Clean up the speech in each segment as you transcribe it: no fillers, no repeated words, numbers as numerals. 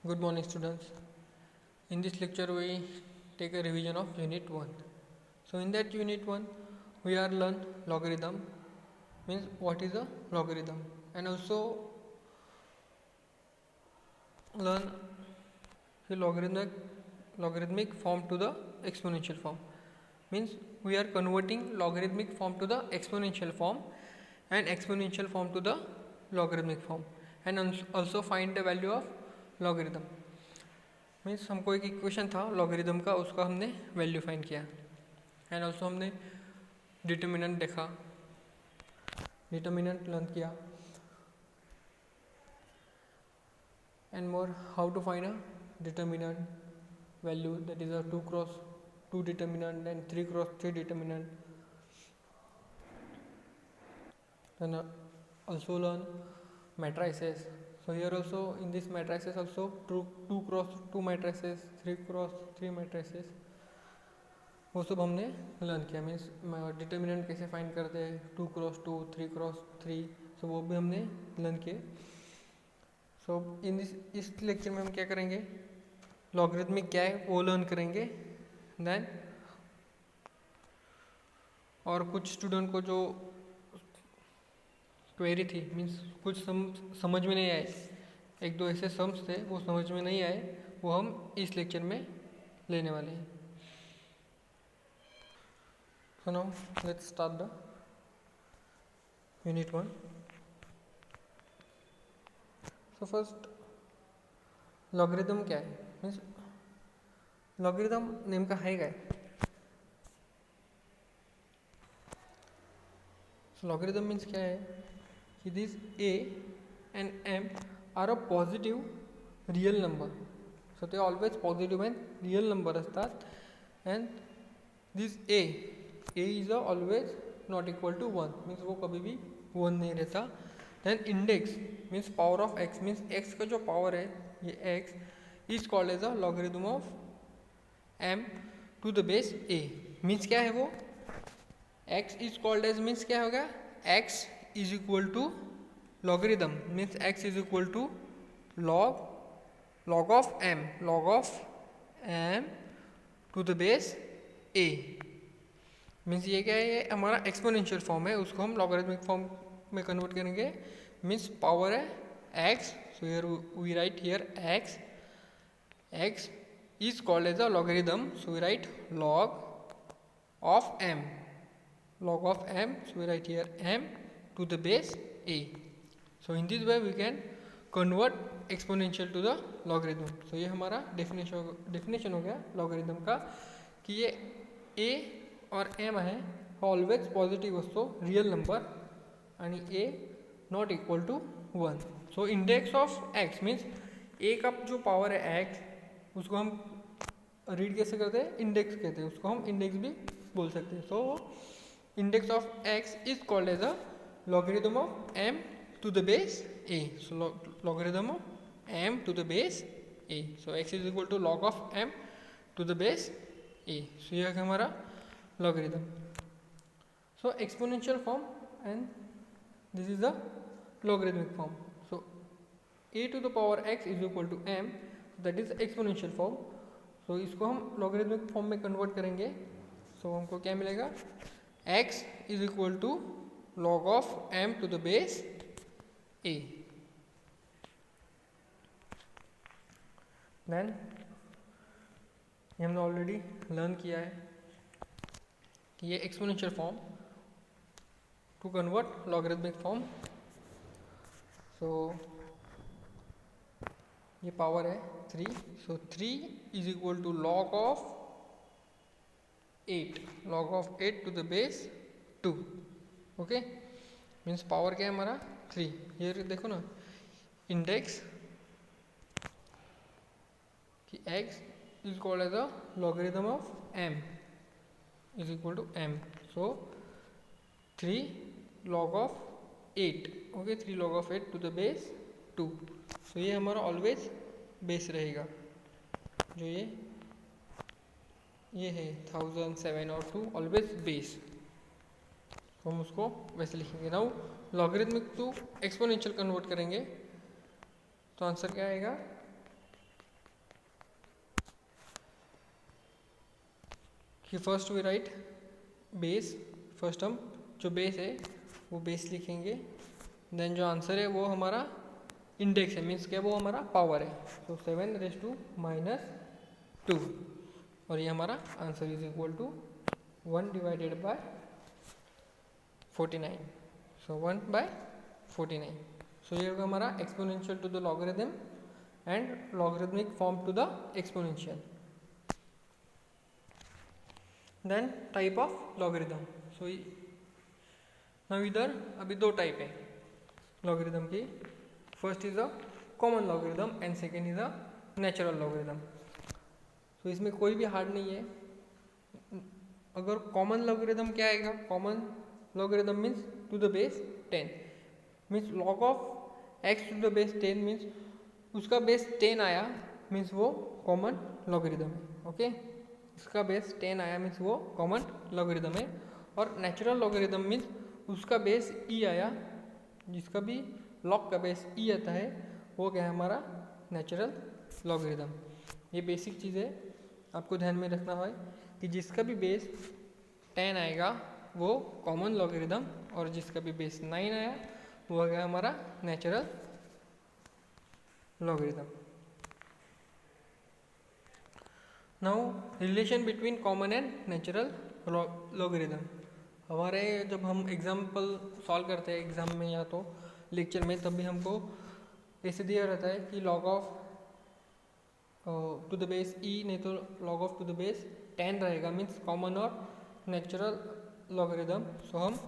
Good morning, students. In this lecture, we take a revision of Unit 1. So, in that Unit 1, we are learn logarithm, means what is a logarithm, and also learn the logarithmic form to the exponential form. Means we are converting logarithmic form to the exponential form and exponential form to the logarithmic form, and also find the value of logarithm. Means हमको एक equation था logarithm का, उसका हमने value find किया and also हमने determinant देखा, determinant learn किया and more how to find a determinant value, that is a 2x2 determinant and 3x3 determinant, then also learn matrices. So here also in this matrices also 2x2 matrices, 3x3 matrices, वो सब हमने learn KIA. Means determinant कैसे find करते हैं, 2x2, 3x3, so वो भी हमने learn किए. So in is lecture में हम क्या करेंगे, लॉगरिथमिक क्या है वो लर्न करेंगे. देन और कुछ स्टूडेंट को जो क्वेरी थी, मीन्स कुछ समझ में नहीं आए, एक दो ऐसे सम्स थे वो समझ में नहीं आए, वो हम इस लेक्चर में लेने वाले हैं. So now let's start the unit 1. So first logarithm क्या है, मीन्स लॉगरिथम नेमका आहे काय. सो लॉगरिथम मीन्स क्या है कि दिस a and m are a positive real number, so they always positive and real number असतात, and this a is always not equal to 1, means वो कभी भी 1 नहीं रहता. then index means power of x, means x का जो power है ये x is called as a logarithm of m to the base a. Means क्या है वो x is called as, means क्या होगा, x is equal to logarithm, means x is equal to log of m to the base a. Means ये क्या है, ये हमारा एक्सपोनेंशियल फॉर्म है, उसको हम लॉगरिथमिक फॉर्म में कन्वर्ट करेंगे. मीन्स पावर है x, so here we write here x is called as a logarithm, so we write log of m, so we write here m to the base a. So in this way we can convert exponential to the logarithm. So ये हमारा definition हो गया logarithm का, कि ये a और m है always positive असतो real number आणि a not equal to 1. So index of x means a का जो पावर है x, उसको हम रीड कैसे करते हैं, इंडेक्स कहते हैं, उसको हम इंडेक्स भी बोल सकते हैं. So index of x is called as a logarithm of m to the base a. So logarithm of m to the base a. So x is equal to log of m to the base a. So यह है हमारा logarithm. So exponential form and this is the logarithmic form. So a to the power x is equal to m, that is exponential form. So इसको हम logarithmic form में convert करेंगे. So हमको क्या मिलेगा, x is equal to log of m to the base a. Then ये हमने already learn KIA है कि ये exponential form to convert logarithmic form. So ये पावर है 3, so 3 is equal to log of 8 to the base 2. Okay, means power क्या है हमारा 3. ये देखो ना, इंडेक्स कि x is called as a logarithm of m is equal to m. So 3 log of 8, okay, 3 log of 8 to the base 2. So ये हमारा always base रहेगा, जो ये है 1007 और 2 ऑलवेज बेस, तो हम उसको वैसे लिखेंगे. Now logarithmic to exponential convert करेंगे, तो आंसर क्या आएगा, कि first we write base, first हम जो बेस है वो बेस लिखेंगे, देन जो आंसर है वो हमारा इंडेक्स है, मीन्स क्या वो हमारा पावर है, तो 7⁻², और ये हमारा answer is equal to 1/49, so 1/49। So ये होगा हमारा exponential to the logarithm and logarithmic form to the exponential. Then type of logarithm, so now इधर अभी दो टाइप है लॉगरिथम की, first is a common logarithm and second is a natural logarithm. तो इसमें कोई भी हार्ड नहीं है। अगर कॉमन लॉगरिथम क्या आएगा, common logarithm means to the base 10, means log of x to the base 10 means उसका बेस 10 आया मीन्स वो कॉमन लॉगरिथम है। ओके, इसका बेस 10 आया मीन्स वो कॉमन लॉगरिथम है। और नेचुरल लॉगरिथम मीन्स उसका बेस e आया, जिसका भी लॉग का बेस e आता है वो क्या है हमारा नेचुरल लॉगरिथम। ये बेसिक चीज़ है, आपको ध्यान में रखना है कि जिसका भी बेस 10 आएगा वो कॉमन लॉगरिथम, और जिसका भी बेस 9 आया वो आ गया हमारा natural logarithm. Now relation between common and natural logarithm. हमारे जब हम एग्जाम्पल सॉल्व करते हैं एग्जाम में या तो लेक्चर में, तब भी हमको ऐसे दिया रहता है कि log of to the base e, नहीं तो log of to the base 10 रहेगा, मीन्स कॉमन और नेचुरल लॉगरिथम। सो हम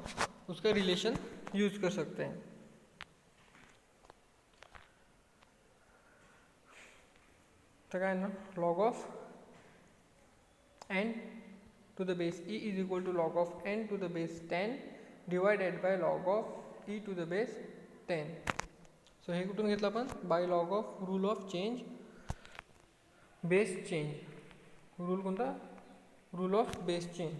उसका रिलेशन यूज कर सकते हैं। तो क्या है ना, log of n to the base e is equal to log of n to the base 10 divided by log of e to the base 10। So हे कुठून घेतलं आपण, by log of rule of change base change. Rule कोणता, rule of base change,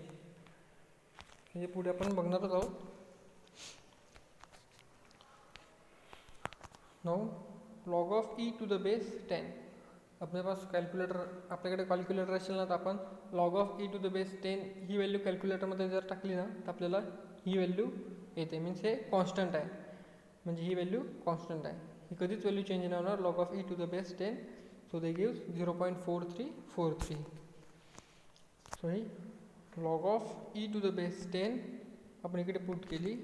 हे पुढे आपण बघणारच आहोत। Now log of e to the base 10, अपने पास कॅल्क्युलेटर, आपल्याकडे कॅल्क्युलेटर असेल ना तर आपण log of e to the base 10 ही व्हॅल्यू कॅल्क्युलेटरमध्ये जर टाकली ना तर आपल्याला ही व्हॅल्यू येते, मीन्स हे कॉन्स्टंट आहे, म्हणजे ही व्हॅल्यू कॉन्स्टंट आहे, ही कधीच व्हॅल्यू चेंज नाही होणार। Log of e to the base 10, so they gives 0.4343। So ही log of e to the base 10 आपण इकडे पुट केली,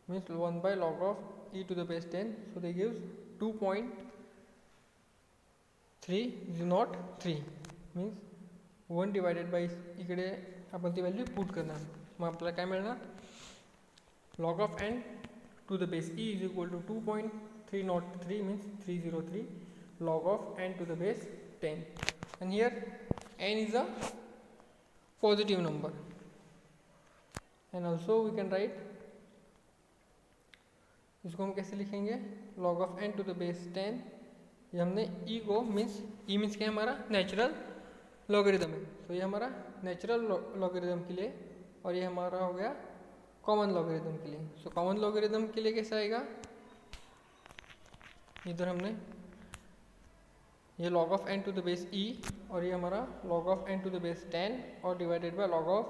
means 1/log of e to the base 10, so they gives 2.303, means 1 divided by इकडे आपण ती value put करणार, मग आपल्याला काय मिळणार, log of n to the base e is equal to 2.303 means 303 log of n to the base 10, and here n is a positive number, and also we can write, इसको हम कैसे लिखेंगे, log of n to the base 10, ये हमने e को means e means क्या हमारा natural logarithm है, तो ये हमारा नेचुरल लॉगरिथम के लिए, और ये हमारा हो गया कॉमन लॉगरिथम के लिए। सो कॉमन लॉगरिथम के लिए कैसा आएगा, इधर हमने ये log of n to the base e, और ये हमारा log of n to the base 10 और divided by log of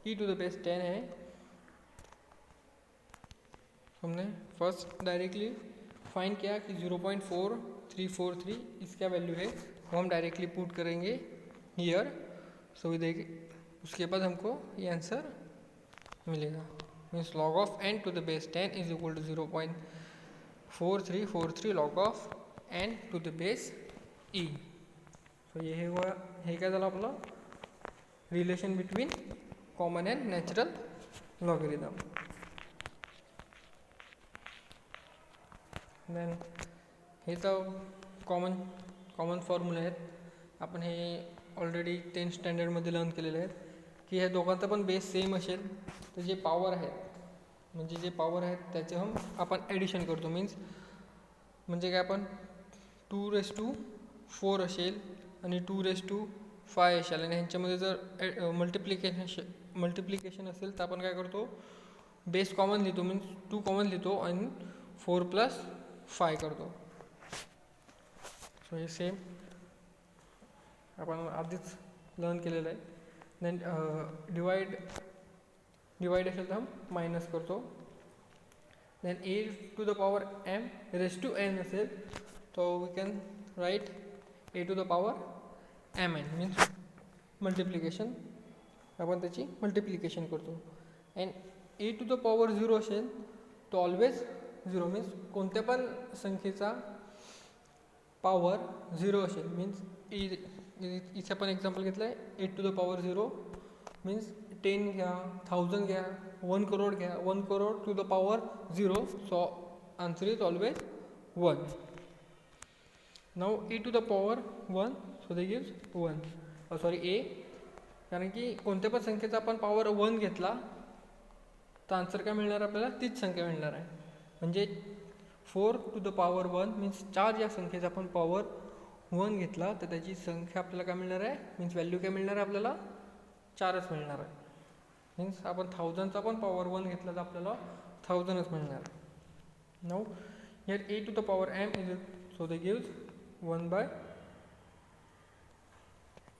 e to the base 10 है। हमने फर्स्ट डायरेक्टली फाइंड किया कि 0.4343 इसका वैल्यू है, वो हम डायरेक्टली पुट करेंगे हियर। सो देखिए उसके बाद हमको ये आंसर मिलेगा, means log of n to the base 10 is equal to 0.4343 log of n to the base e। So ये हे काय झालं आपलं relation between common and natural logarithm. Then हे तर कॉमन फॉर्म्युले आहेत, आपण हे ऑलरेडी 10th स्टँडर्डमध्ये लर्न केलेले आहेत की ह्या दोघांचा पण बेस सेम असेल तर जे पॉवर आहेत, म्हणजे जे पॉवर आहेत त्याचे आपण ॲडिशन करतो, मीन्स म्हणजे काय आपण 2⁴ असेल आणि 2⁵ असेल, आणि ह्यांच्यामध्ये जर मल्टिप्लिकेशन असेल तर आपण काय करतो, बेस कॉमन लिहितो, मीन्स 2 कॉमन लिहितो आणि 4 + 5 करतो। सो हे सेम आपण आधीच लर्न केलेलं आहे, देन डिवाइड असेल तर हम मायनस करतो. Then a to the power m raise to n असेल तो we can write a to the power m n means multiplication, आपण त्याची मल्टिप्लिकेशन करतो. And a to the power 0 असेल तो ऑलवेज 0 मीन्स कोणत्या पण संख्येचा पॉवर 0 असेल मीन्स इथे आपण एक्झाम्पल घेतलं आहे 8 टू द पॉवर 0 मीन्स 10 घ्या, 1000 घ्या, 1 करोड घ्या, 1 crore to the power 0, so answer is always 1. Now a to the power 1 so they gives 1 sorry a, कारण की कोणत्या पण संख्येचा आपण पॉवर 1 घेतला तर आन्सर काय मिळणार आपल्याला, तीच संख्या मिळणार आहे. म्हणजे 4 टू द पॉवर 1 मीन्स 4 या संख्येचा आपण पॉवर 1 घेतला तर त्याची संख्या आपल्याला काय मिळणार आहे, मीन्स व्हॅल्यू काय मिळणार आहे आपल्याला, 4च मिळणार आहे. मीन्स आपण 1000चा पण पॉवर 1 घेतला तर आपल्याला 1000च मिळणार आहे. Now here a to the power m is so they gives 1 by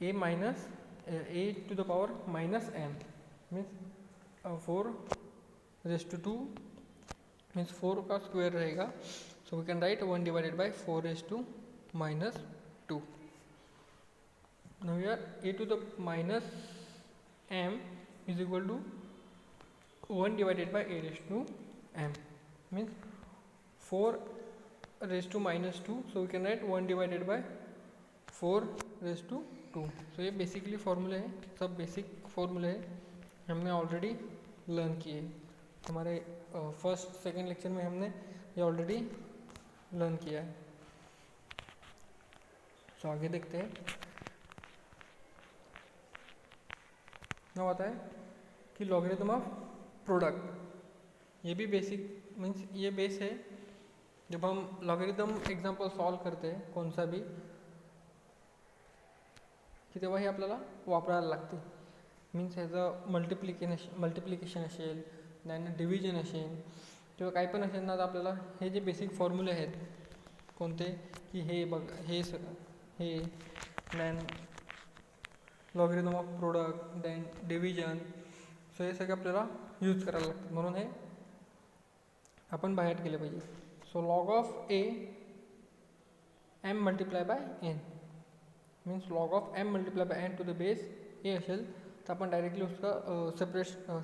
a minus a to the power minus m means 4 raise to 2 means 4 का स्क्वायर रहेगा, so we can write 1 divided by 4 raise to minus 2. Now here a to the minus m is equal to 1 divided by a raise to m means 4 raise to minus 2, so we can write 1 divided by 4 raise to 2. So ये basically फॉर्मूले हैं, सब basic फॉर्मूले हैं, हमने already learn किए. हमारे first second lecture में हमने ये ऑलरेडी लर्न किया है. सो आगे देखते हैं. ना आता है कि लॉगरिथम ऑफ प्रोडक्ट, ये भी बेसिक मीन्स ये बेस है. जब हम लॉगरिथम एग्जाम्पल सॉल्व करते हैं कौन सा भी की तेव्हा हे आपल्याला वापरायला लागते. मीन्स ह्याचं मल्टिप्लिकेशन असेल, देन डिव्हिजन असेल किंवा काही पण असेल ना, तर आपल्याला हे जे बेसिक फॉर्म्युले आहेत कोणते की हे बघ हे then logarithm of product, then division, so हे सगळे आपल्याला यूज करायला लागतं. म्हणून हे आपण बाहेर केले पाहिजे. So log of a m multiply by n means log of m multiply by n to the base a असेल तर आपण डायरेक्टली उसका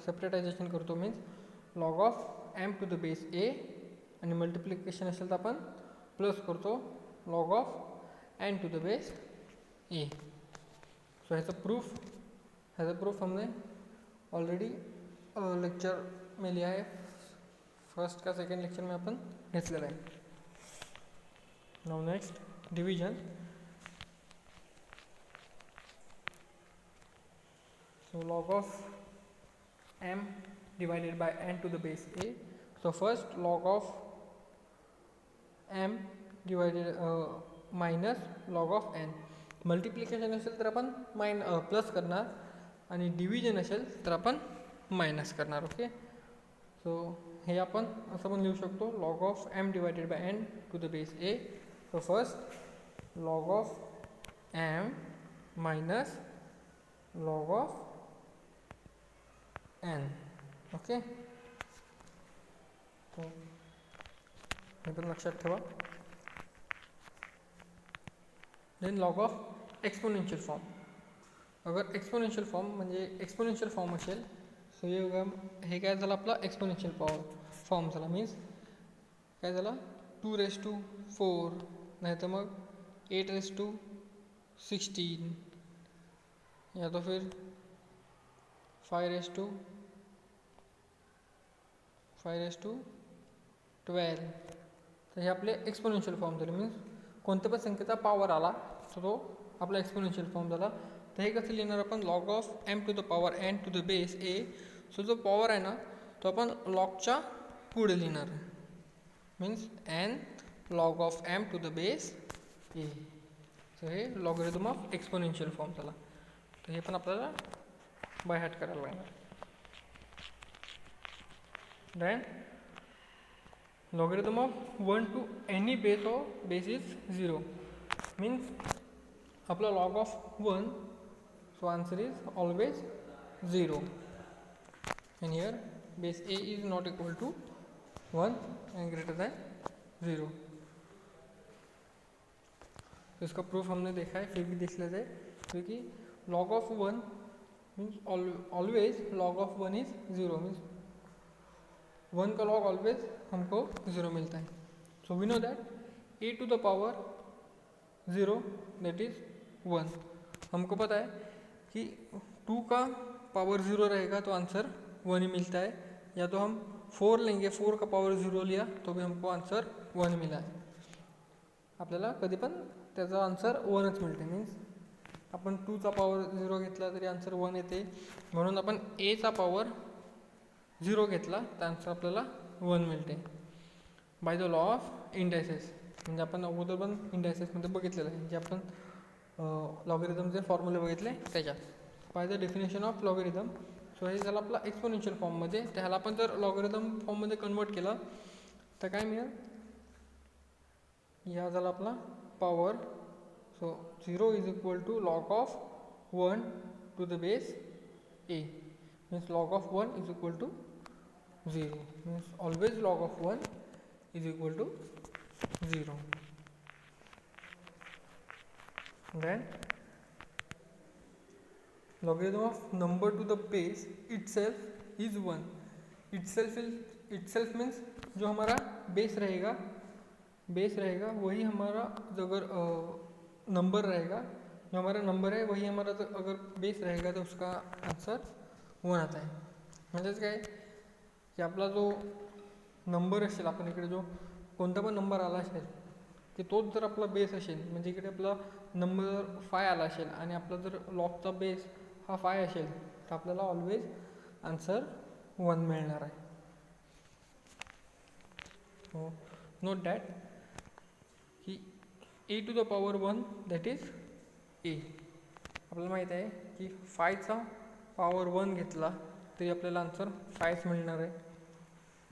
सेपरेटायझेशन करतो. Means log of m to the base a आणि मल्टिप्लिकेशन असेल तर आपण प्लस करतो log of n to the base a. So ह्याचा प्रूफ हमने ऑलरेडी लेक्चर में लिया है, फर्स्ट का सेकेंड लेक्चर में अपन घेतलेला आहे. Now next division. So log of m divided by n to the base a. So first log of m divided minus log of n. Multiplication असेल तर आपण प्लस करणार आणि डिव्हिजन असेल तर आपण मायनस करणार. ओके, सो हे आपण असं पण लिहू शकतो log of m divided by n to the base a. So first log of m minus log of n. Okay, तो हे पण लक्षात ठेवा. Then log of exponential form. अगर एक्सपोनेन्शियल फॉर्म म्हणजे एक्सपोनेन्शियल फॉर्म असेल सो हे काय झालं आपला एक्सपोनेन्शियल फॉर्म झाला. मीन्स काय झाला 2 रेस टू 4 नाही तर मग 8 रेस टू 16 या तो फिर 5 रेस टू 12. तर हे आपले एक्सपोनेन्शियल फॉर्म झाले. मीन्स कोणत्या पण संख्येचा पॉवर आला तर तो आपला एक्सपोनेन्शियल फॉर्म झाला. तर हे कसं लिहिणार आपण log of m to the power n to the base a. So जो पॉवर आहे ना तो आपण लॉगच्या पुढे लिहिणार. Means n log of m to the base a. So हे लॉगरिथम ऑफ एक्सपोनेन्शियल फॉर्म झाला. तर हे पण आपल्याला बाय हार्ट करायला लागणार. Then logarithm of 1 to any base of base is 0. Means आपला log of 1 So answer is always 0. And here base a is not equal to 1 and greater than 0. तो इसका प्रूफ हमने देखा है, फिर भी देख लेते हैं. क्योंकि log of 1 means always log of 1 इज 0 मीन्स 1 का log ऑलवेज हमको 0 मिलता है. So we know that a to the power 0 that is 1. हमको पता है कि 2 का पावर 0 रहेगा तो आंसर 1 ही मिलता है, या तो हम 4 लेंगे, 4 का पावर 0 लिया तो भी हमको आंसर 1 मिला आहे. आपल्याला कधी पण त्याचा आन्सर 1च मिळते. मीन्स आपण 2चा पावर 0 घेतला तरी आन्सर 1 येते, म्हणून आपण एचा पावर 0 घेतला तर आन्सर आपल्याला 1 मिळते. By the law of indices, म्हणजे आपण अगोदर पण इंडायसेसमध्ये बघितलेलं आहे, जे आपण लॉगरिथमचे फॉर्म्युले बघितले त्याच्यात. By the definition of logarithm. So हे झालं आपला एक्सपोनेन्शियल फॉर्ममध्ये. त्याला आपण जर लॉगरिथम फॉर्ममध्ये कन्वर्ट केलं तर काय मिळेल, या झाला आपला power. So 0 is equal to log of 1 to the base a. Means log of 1 is equal to 0. Means always log of 1 is equal to 0. Then logarithm of number to the base itself is 1. itself means जो हमारा base रहेगा वही हमारा अगर number रहेगा, जो हमारा number है वही हमारा अगर बेस रहेगा तो उसका आंसर 1 आता है. म्हणजेच काय की आपला जो नंबर असेल, आपण इकडे जो कोणता पण नंबर आला असेल की तोच जर आपला बेस असेल, म्हणजे इकडे आपला नंबर 5 आला असेल आणि आपला जर लॉगचा बेस हा 5 असेल तर आपल्याला ऑलवेज आन्सर 1 मिळणार आहे. हो, नोट दॅट की a to the power 1 that is a. आपल्याला माहीत आहे की 5चा पॉवर 1 घेतला तरी आपल्याला आन्सर 5 मिळणार आहे,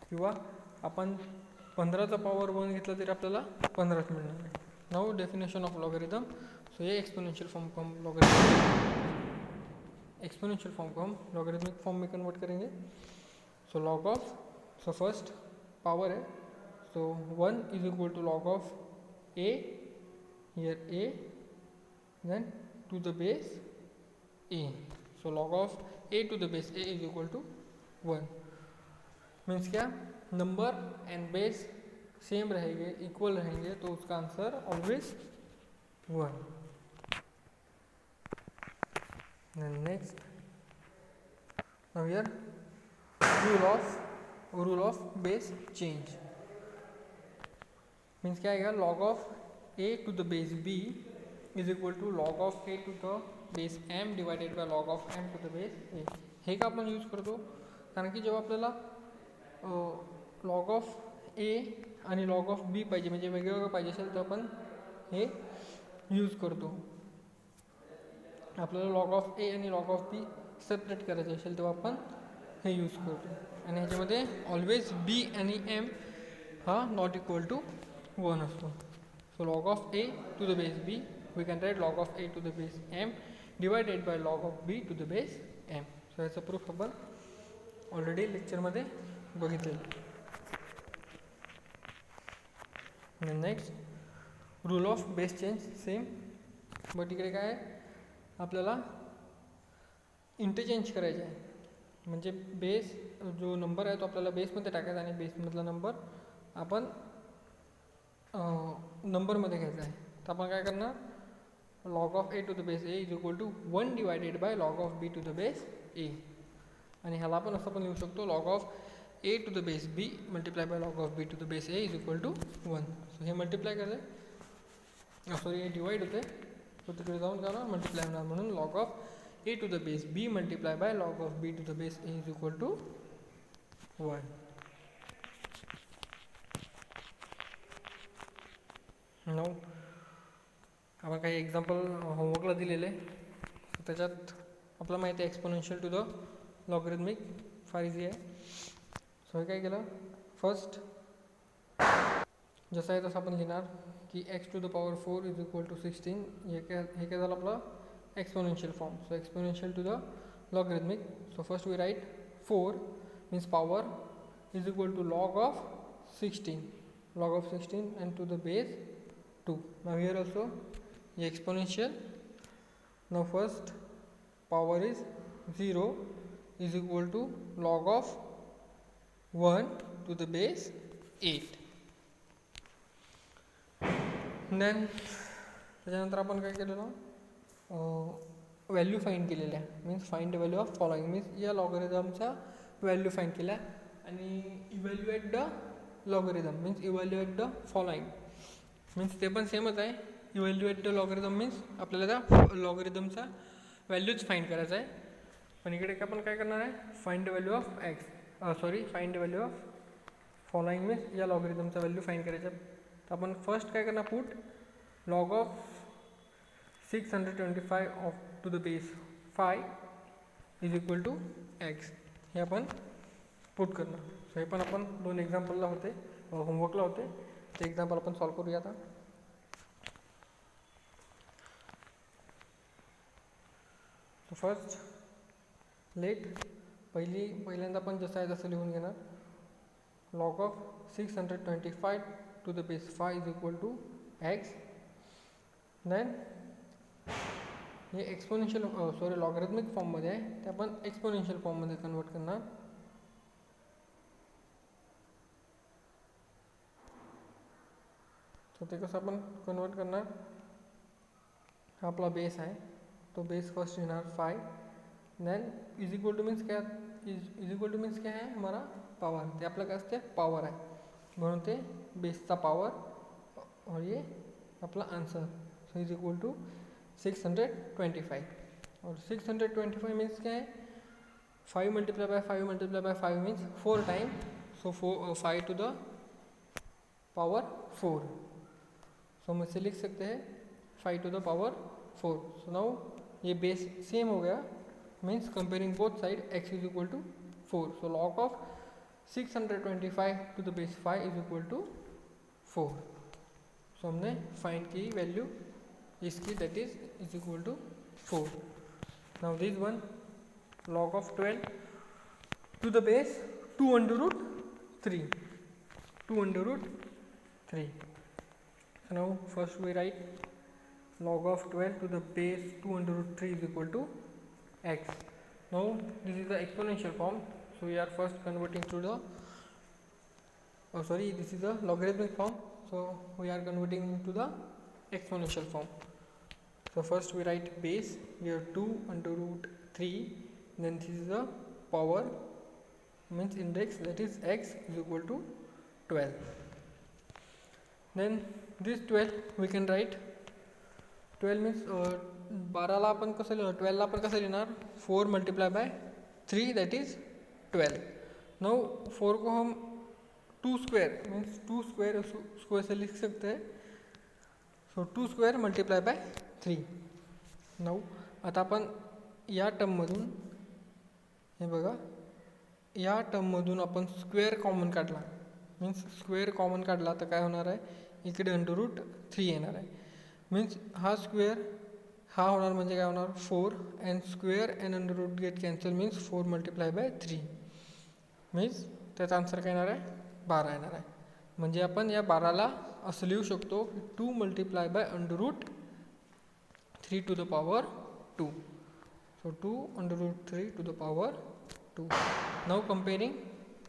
किंवा आपण 15चा पॉवर 1 घेतला तरी आपल्याला 15च मिळणार आहे. Now definition of logarithm. So ये एक्सपोनेंशियल फॉर्म को हम लॉगरिथमिक फॉर्म में कन्वर्ट करेंगे. So log of, so first power है, so 1 is equal to log of a, here a, then to the base a. So log of a to the base a is equal to 1. Means क्या, number and base same रहेंगे, equal रहेंगे, तो उसका answer always 1. Then next, now here rule of base change means क्या आएगा, log of a to the base b is equal to log of a to the base m divided by log of m to the base a. हे का आपण use करतो, कारण की जेव्हा आपल्याला लॉग ऑफ a आणि लॉग ऑफ b पाहिजे, म्हणजे वेगवेगळं पाहिजे असेल तर आपण हे यूज करतो. आपल्याला लॉग ऑफ ए आणि लॉग ऑफ बी सेपरेट करायचे असेल तेव्हा आपण हे यूज करतो. आणि ह्याच्यामध्ये ऑलवेज बी आणि एम हा नॉट इक्वल टू 1 असतो. So log of a to the base b we can write log of a to the base m divided by log of b to the base m. So याचं proof आपण already लेक्चरमध्ये बघितलेलं. Next rule of base change same, but इकडे काय आहे, आपल्याला interchange करायचे आहे. म्हणजे बेस जो नंबर आहे तो आपल्याला बेसमध्ये टाकायचा आणि बेसमधला नंबर आपण नंबरमध्ये घ्यायचा आहे. तर आपण काय करणार, log of a to the base a is equal to 1 divided by log of b to the base a. आणि ह्याला आपण असं पण लिहू शकतो, log of a to the base b multiply by log of b to the base a is equal to 1. So हे multiply करायचं, sorry हे डिवाइड होते, तो तिकडे जाऊन का ना मल्टिप्लाय होणार, म्हणून log of a to the base b multiply by log of b to the base a is equal to 1. Now आपण काही एक्झाम्पल होमवर्कला दिलेले, त्याच्यात आपल्याला माहिती आहे एक्सपोनेन्शियल टू द लॉगरिथमिक फार इझी आहे. सो हे काय केलं, फर्स्ट जसं आहे तसं आपण लिहिणार की x to the power 4 is equal to 16. हे काय झालं आपलं exponential form. So exponential to the logarithmic. So first we write 4 means power is equal to log of 16, and to the base 2. Now here also the exponential. Now first power is 0 is equal to log of 1 to the base 8. Then त्याच्यानंतर आपण काय केलेलं, value find केलेल्या, means find the value of following, means या लॉगरिथमचा value find केला आणि evaluate the logarithm means evaluate the following, means ते पण सेमच आहे. इव्हॅल्युएट द लॉगरिथम मीन्स आपल्याला त्या लॉगरिथमचा व्हॅल्यूच फाइंड करायचा आहे. पण इकडे आपण काय करणार आहे, find the value of x, find the value of following means या लॉगरिथमचा व्हॅल्यू फाइंड करायचा. तर आपण फर्स्ट काय करणार, put log of 625 of to the base 5 is equal to x हे आपण पुट करणार. सो हे पण आपण दोन एक्झाम्पलला होते, होमवर्कला होते, ते एक्झाम्पल आपण सॉल्व करूया आता. सो फर्स्ट लेट पहिल्यांदा आपण जसं आहे तसं लिहून घेणार. log of 625 to the base 5 is equal to x. Then हे एक्सपोनेन्शियल लॉगरिथमिक फॉर्ममध्ये आहे, ते आपण एक्सपोनेन्शियल फॉर्ममध्ये कन्वर्ट करणार. तर ते कसं आपण कन्वर्ट करणार, हा आपला बेस आहे, तो बेस फर्स्ट येणार 5, then is equal to means काय, इज इक्वल टू मीन्स काय आहे हमारा पावर, ते आपलं काय असते पावर आहे, म्हणून ते बेसचा पावर और ये आपला answer. So is equal to 625 और 625 मीन्स क्या है, 5 multiply by 5 multiply by 5 means 4 time. So 5 to the power 4. So हम इसे लिख सकते हैं 5 to the power 4. So now ये बेस सेम हो गया, means comparing both side x is equal to 4. So log of 625 to the base 5 is equal to 4. So हमने find की वैल्यू इसकी, that is equal to 4. Now this one log of 12 to the base 2 under root 3. 2 under root 3. So now first we write log of 12 to the base 2 under root 3 is equal to x. Now this is the exponential form, so we are first converting to the this is the logarithmic form, so we are converting into the exponential form. So first we write base here 2 under root 3, then this is the power means index, that is x is equal to 12. Then this 12 we can write 12 means 12 ला आपण कसं 12 ला आपण कसं लिहिणार, 4 multiply by 3 that is 12. Now 4 को हम 2 square means 2 square उसको ऐसे लिख सकते हैं. So 2 square multiply by 3. Now आता आपण या टर्ममधून हे बघा, या टर्ममधून आपण स्क्वेअर कॉमन काढला, मीन्स स्क्वेअर कॉमन काढला तर काय होणार आहे, इकडे अंडर रूट 3 येणार आहे. मीन्स हा स्क्वेअर हा होणार म्हणजे काय होणार 4 and square and under root get cancel means 4 multiply by 3 means त्याचा आन्सर काय येणार आहे 12 येणार आहे. म्हणजे आपण या 12ला असं लिहू शकतो की 2 multiply by under root 3 to the power 2. So 2 under root 3 to the power 2. Now comparing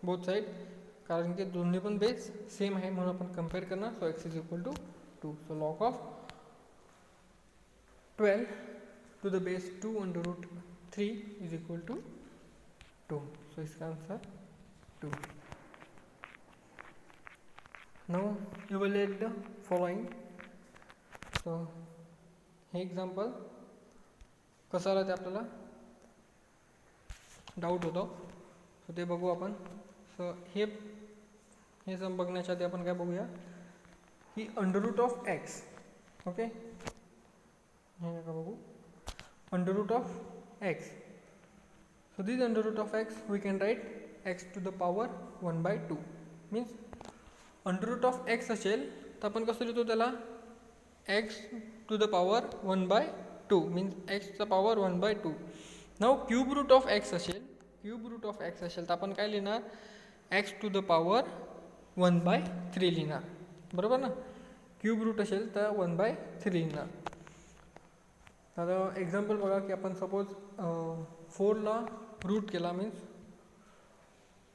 both side, कारण की दोन्ही पण बेस सेम आहे म्हणून आपण कम्पेअर करणार. So x is equal to 2. So log of 12 to the base 2 under root 3 is equal to 2. So इसका answer 2. Now evaluate the following. So हे एक्झाम्पल कसं आलं ते आपल्याला डाऊट होतो, सो ते बघू आपण. सो हे सम बघण्याच्या आधी आपण काय बघूया की under root of x. Okay, हे नका बघू, under root of x. So this under root of x we can write x to the power 1/2. Means under root of x असेल तर आपण कसं लिहितो त्याला x to the power 1/2. 2 means एक्सचा power 1/2. Now cube root of x असेल, cube root of x असेल तर आपण काय लिहिणार, एक्स टू द पॉवर 1/3 लिहिणार, बरोबर ना. क्यूब रूट असेल तर 1/3 लिहिणार. आता एक्झाम्पल बघा की आपण सपोज 4ला रूट केला means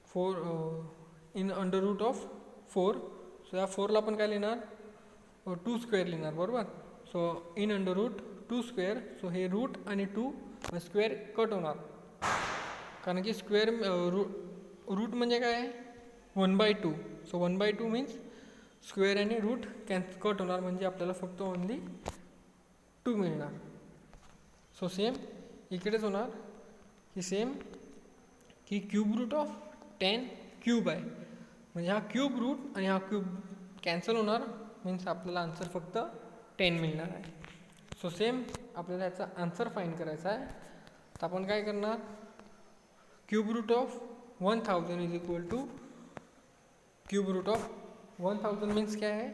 4 in under root of 4. So या 4ला आपण काय लिहिणार, 2 स्क्वेअर लिहिणार, बरोबर. So in under root 2 square. So हे रूट आणि 2 स्क्वेअर कट होणार, कारण की स्क्वेअर रूट म्हणजे काय आहे 1/2. सो 1/2 मीन्स स्क्वेअर आणि रूट कट होणार, म्हणजे आपल्याला फक्त ओनली 2 मिळणार. सो सेम इकडेच होणार की सेम की क्यूब रूट ऑफ 10 क्यूब आहे, म्हणजे हा क्यूब रूट आणि हा क्यूब कॅन्सल होणार, मीन्स आपल्याला आन्सर फक्त 10 मिळणार आहे. सो सेम आपल्याला याचा आन्सर फाइंड करायचा आहे. तर आपण काय करणार, cube root of 1000 is equal to cube root of 1000 means काय आहे,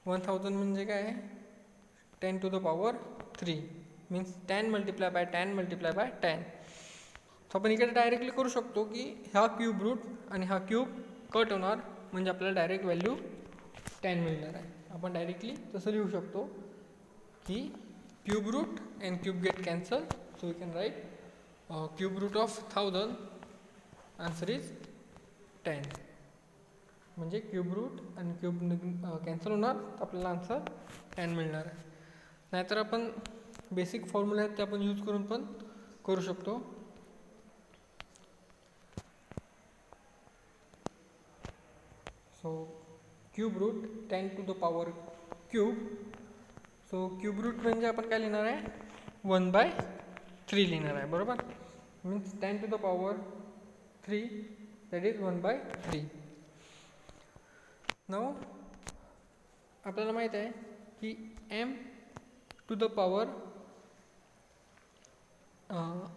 1000 म्हणजे काय आहे 10 to the power 3 means 10 multiply by 10 multiply by 10. So आपण इकडे डायरेक्टली करू शकतो की हा क्यूब रूट आणि हा क्यूब कट होणार, म्हणजे आपल्याला डायरेक्ट व्हॅल्यू 10 मिळणार आहे. आपण डायरेक्टली तसं लिहू शकतो की cube root and cube get cancel. So we can write cube root of 1000 answer is 10. म्हणजे क्यूब रूट आणि क्यूब कॅन्सल होणार, तर आपल्याला आन्सर 10 मिळणार आहे. नाहीतर आपण बेसिक फॉर्म्युला आहेत ते आपण यूज करून पण करू शकतो. So cube root 10 to the power cube. So cube root म्हणजे आपण काय लिहिणार आहे 1/3 लिहिणार आहे, बरोबर. Means 10 to the power 3 that is 1/3. Now आपल्याला माहीत आहे की m to the power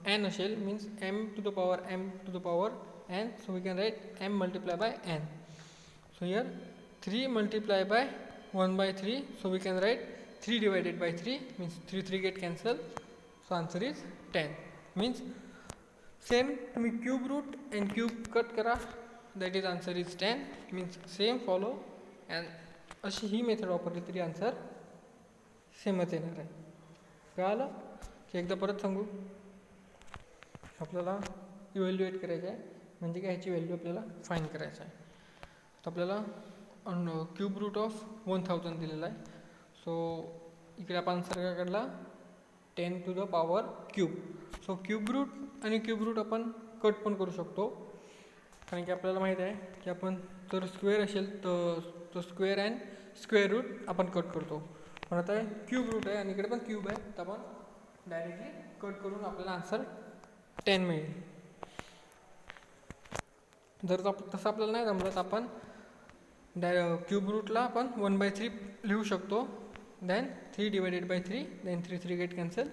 n असेल, means m to the power m to the power n. So we can write m multiply by n. So here 3 multiplied by 1/3. So we can write 3 divided by 3 means 3 get cancelled. So answer is 10. Means same तुम्ही cube root and cube cut करा, that is answer is 10. Means same follow and अशी ही method वापरली तरी answer सेमच येणार आहे. कळालं की एकदा परत सांगू, आपल्याला इव्हॅल्युएट करायचं आहे, म्हणजे काय ह्याची व्हॅल्यू आपल्याला फाइंड करायचं आहे. तर आपल्याला क्यूब रूट ऑफ 1000 दिलेला आहे. सो इकडे आपण आन्सर काय काढला 10 to the power cube. So cube root आणि क्यूब रूट आपण कट पण करू शकतो, कारण की आपल्याला माहीत आहे की आपण जर स्क्वेअर असेल तर स्क्वेअर अँड स्क्वेअर रूट आपण कट करतो. पण आता क्यूब रूट आहे आणि इकडे पण क्यूब आहे, तर आपण डायरेक्टली कट करून आपल्याला आन्सर 10 मिळेल. जर तसं आपल्याला नाही जमलं तर आपण क्यूब रूटला आपण 1/3 लिहू शकतो, then 3 divided by 3, then 3 get cancel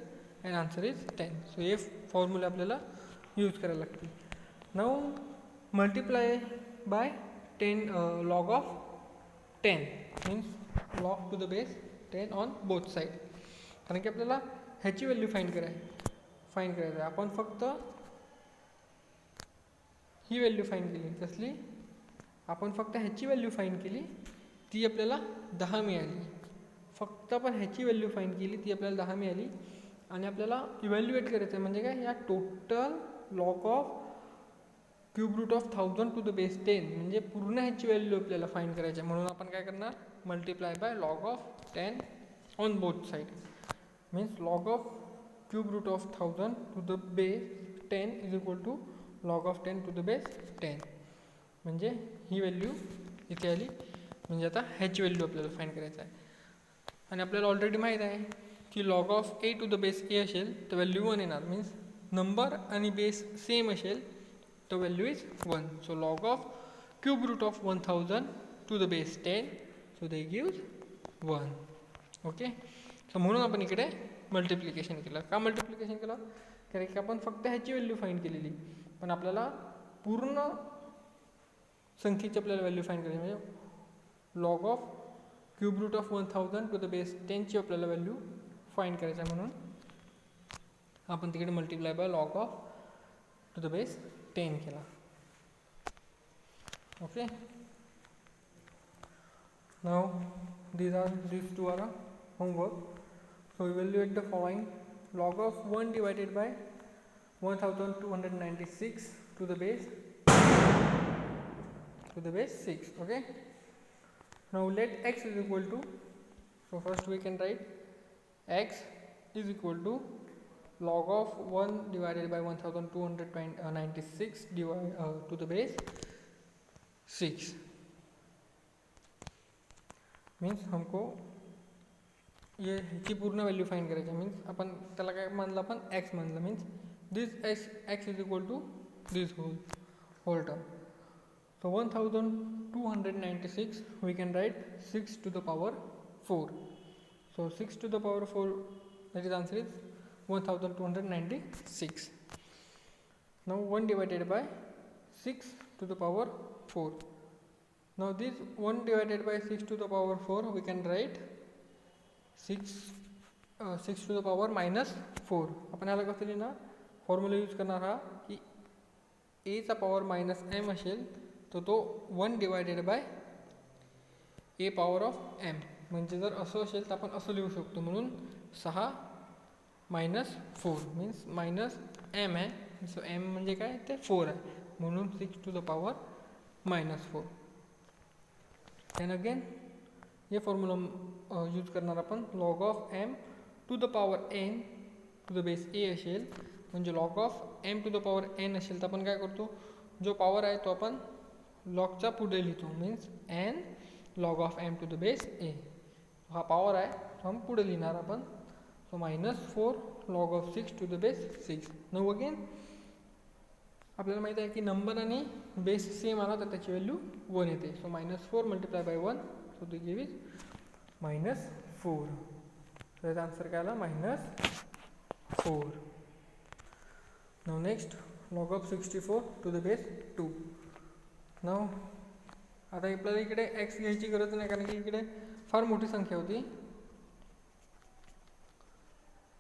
and answer is 10. So हे फॉर्म्युला आपल्याला यूज करायला लागतील. Now multiply by 10 log of 10 means log to the base 10 on both side, कारण की आपल्याला ह्याची व्हॅल्यू फाइंड करायचं आहे. आपण फक्त ही व्हॅल्यू फाइंड केली, कसली, आपण फक्त ह्याची व्हॅल्यू फाइंड केली, ती आपल्याला 10 मिळाली. फक्त आपण ह्याची व्हॅल्यू फाइंड केली, ती आपल्याला 10 मिळाली. आणि आपल्याला इव्हॅल्युएट करायचं आहे, म्हणजे काय, या total log of cube root of 1000 to the base 10, म्हणजे पूर्ण ह्याची व्हॅल्यू आपल्याला फाइंड करायची आहे. म्हणून आपण काय करणार, multiply by log of 10 on both side. Means log of cube root of 1000 to the base 10 is equal to log of 10 to the base 10. म्हणजे ही व्हॅल्यू इथे आली, म्हणजे आता ह्याची व्हॅल्यू आपल्याला फाइंड करायचं आहे. आणि आपल्याला ऑलरेडी माहीत आहे की log of a to the base a असेल तर व्हॅल्यू 1 येणार. मीन्स नंबर आणि बेस सेम असेल तर value is 1. So log of cube root of 1000 to the base 10, so they gives 1. Okay, so म्हणून आपण इकडे मल्टिप्लिकेशन केलं. का मल्टिप्लिकेशन केलं, कारण की आपण फक्त ह्याची व्हॅल्यू फाइंड केलेली, पण आपल्याला पूर्ण संख्येची आपल्याला व्हॅल्यू फाइंड करायची. म्हणजे log of cube root of 1000 to the base 10ची आपल्याला व्हॅल्यू फाइंड करायचा आहे, म्हणून आपण तिकडे multiply by log of to the base 10 केला. Okay, now these two are homework. So evaluate the following: log of 1 divided by 1296 to the base 6. Okay, now let x is equal to, so first we can write x is equal to log of 1 divided by 1296 to the base 6. Means हमको ये ह्याची पूर्ण value find करायची. Means आपण त्याला काय मानलं, आपण एक्स मानलं. Means this x is equal to this whole term. So 1296 we can write 6 to the power 4. So 6 to the power 4, that is answer is 1296. Now 1 divided by 6 to the power 4. Now this 1 divided by 6 to the power 4, we can write 6 to the power minus 4. आपण याला कसं लिहिणार, formula use करणार हा की a चा power minus m असेल तर तो 1 divided bye a power of m. म्हणजे जर असं असेल तर आपण असं लिहू शकतो, म्हणून 6 मायनस 4 मीन्स मायनस m आहे. सो m म्हणजे काय, ते 4 आहे, म्हणून 6 to the power minus 4. and again ये फॉर्म्युला यूज करणार आपण. Log of m to the power n to the base a असेल, म्हणजे log of m to the power n असेल तर आपण काय करतो, जो पॉवर आहे तो आपण लॉगच्या पुढे लिहितो. Means n log of m to the base a. हा पॉवर आहे तो हम पुढे लिहिणार आपण. So -4 log of 6 to the base 6. Now again आपल्याला माहिती आहे की नंबर आणि बेस सेम आला तर त्याची व्हॅल्यू 1 येते. So -4 multiply by 1, so the give is -4. त्याचा आन्सर काय आला, -4. Now next log of 64 to the base 2. Now आता आपल्याला इकडे एक्स घ्यायची गरज नाही, कारण की इकडे फार मोठी संख्या होती.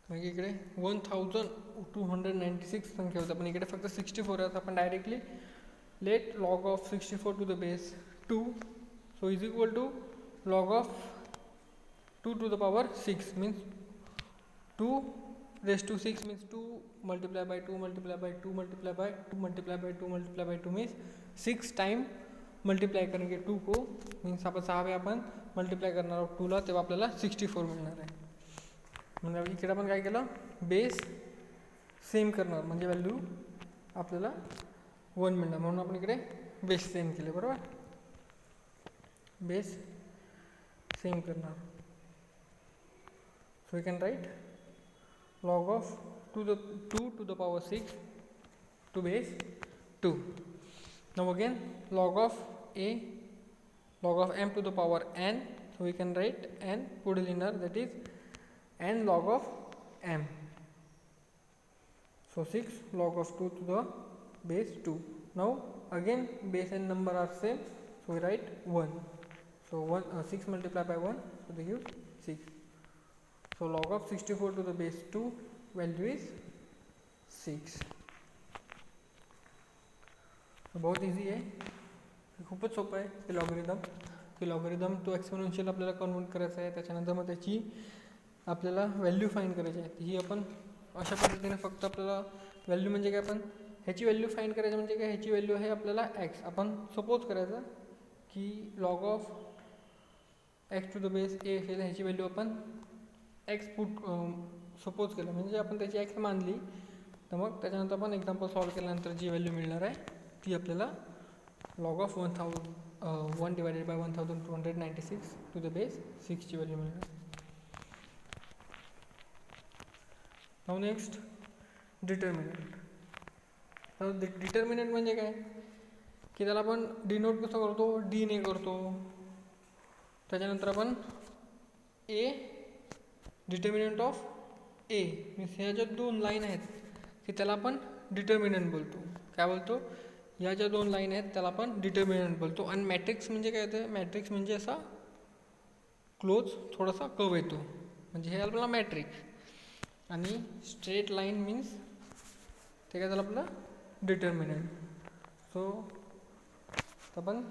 म्हणजे इकडे 1296 संख्या होती, पण इकडे फक्त 64 आहे. आपण directly let log of 64 to the base 2, so is equal to log of 2 to the power 6 means 2 raised to 6 means 2 multiply by 2 multiply by 2 multiply by 2 multiply by 2 multiply by 2 means 6 time multiply करेंगे 2 को. Means आपण 6 वेळा आपण multiply करणार आहोत 2ला, तेव्हा आपल्याला 64 मिळणार आहे. म्हणजे इकडे आपण काय केलं, बेस सेम करणार, म्हणजे व्हॅल्यू आपल्याला 1 मिळणार, म्हणून आपण इकडे बेस सेम केले. बरोबर, बेस सेम करणार. So you can write log of 2 to the power 6 to base 2. Now again log of a, log of m to the power n, so we can write n पुढे लिहिणार, that is n log of m. So 6 log of 2 to the base 2. Now again base and number are same, so we write 1. So 6 multiplied by 1, so they give 6. So log of 64 to the base 2 value is 6. So बहुत easy आहे, खूपच सोपं आहे की logarithm तो exponential आपल्याला convert करायचा आहे. त्याच्यानंतर मग त्याची आपल्याला व्हॅल्यू फाइंड करायची आहे. ही आपण अशा पद्धतीने फक्त आपल्याला व्हॅल्यू म्हणजे काय, आपण ह्याची व्हॅल्यू फाइंड करायची म्हणजे काय, ह्याची व्हॅल्यू आहे आपल्याला एक्स. आपण सपोज करायचं की log of x to the base a असेल, ह्याची व्हॅल्यू आपण एक्स सपोज केलं, म्हणजे आपण त्याची एक्स मानली. तर मग त्याच्यानंतर आपण एक्झाम्पल सॉल्व केल्यानंतर जी व्हॅल्यू मिळणार आहे ती आपल्याला log of 1 divided by 1296 to the base 6 ची व्हॅल्यू मिळणार. Now next determinant. तर डिटर्मिनंट म्हणजे काय की त्याला आपण डिनोट कसं करतो, डी ने करतो. त्याच्यानंतर आपण ए डिटर्मिनंट ऑफ ए मीन्स ह्या ज्या दोन लाईन आहेत की त्याला आपण डिटर्मिनंट बोलतो. काय बोलतो, या ज्या दोन लाईन आहेत त्याला आपण डिटर्मिनंट बोलतो. आणि मॅट्रिक्स म्हणजे काय होतं, मॅट्रिक्स म्हणजे असा क्लोज थोडासा कर्व येतो, म्हणजे हे आपल्याला मॅट्रिक्स. आणि स्ट्रेट लाईन मीन्स ते काय झालं आपलं डिटर्मिनंट. सो आपण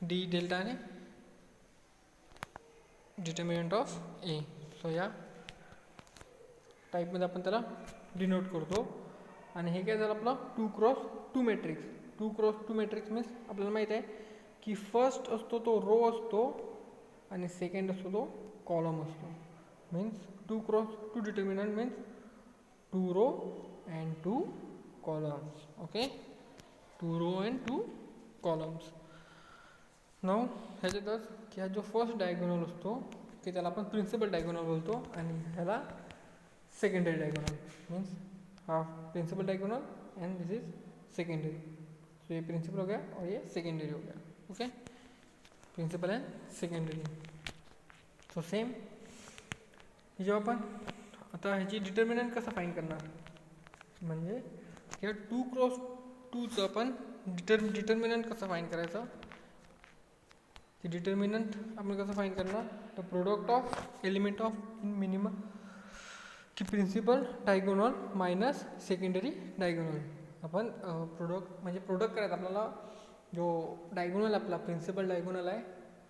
डी डेल्टा आणि डिटर्मिनंट ऑफ ए. सो या टाईपमध्ये आपण त्याला डिनोट करतो. आणि हे काय झालं आपलं 2x2 matrix. 2x2 matrix means आपल्याला माहीत आहे की फर्स्ट असतो तो रो असतो आणि सेकंड असतो तो कॉलम असतो. Means 2x2 determinant means 2 row and 2 columns. Okay, 2 row and 2 columns. Now ह्याच्यातच की हा जो फर्स्ट डायगोनल असतो की त्याला आपण प्रिन्सिपल डायगोनल बोलतो आणि ह्याला सेकंडरी डायगोनल. मीन्स हा principal diagonal and this is secondary. So ये प्रिंसिपल हो गया और ये सेकेंडरी हो गया. Okay, principal and secondary. So same जेव्हा आपण आता ह्याची डिटर्मिनंट कसं फाईंड करणार म्हणजे किंवा 2x2चं आपण डिटर्मिनंट कसं फाईंड करायचं. की डिटर्मिनंट आपण कसं फाईंड करणार the product of element of minimum की principal diagonal minus secondary diagonal. आपण प्रोडक्ट म्हणजे प्रोडक्ट करायचं आपल्याला. जो डायगोनल आपला प्रिन्सिपल डायगोनल आहे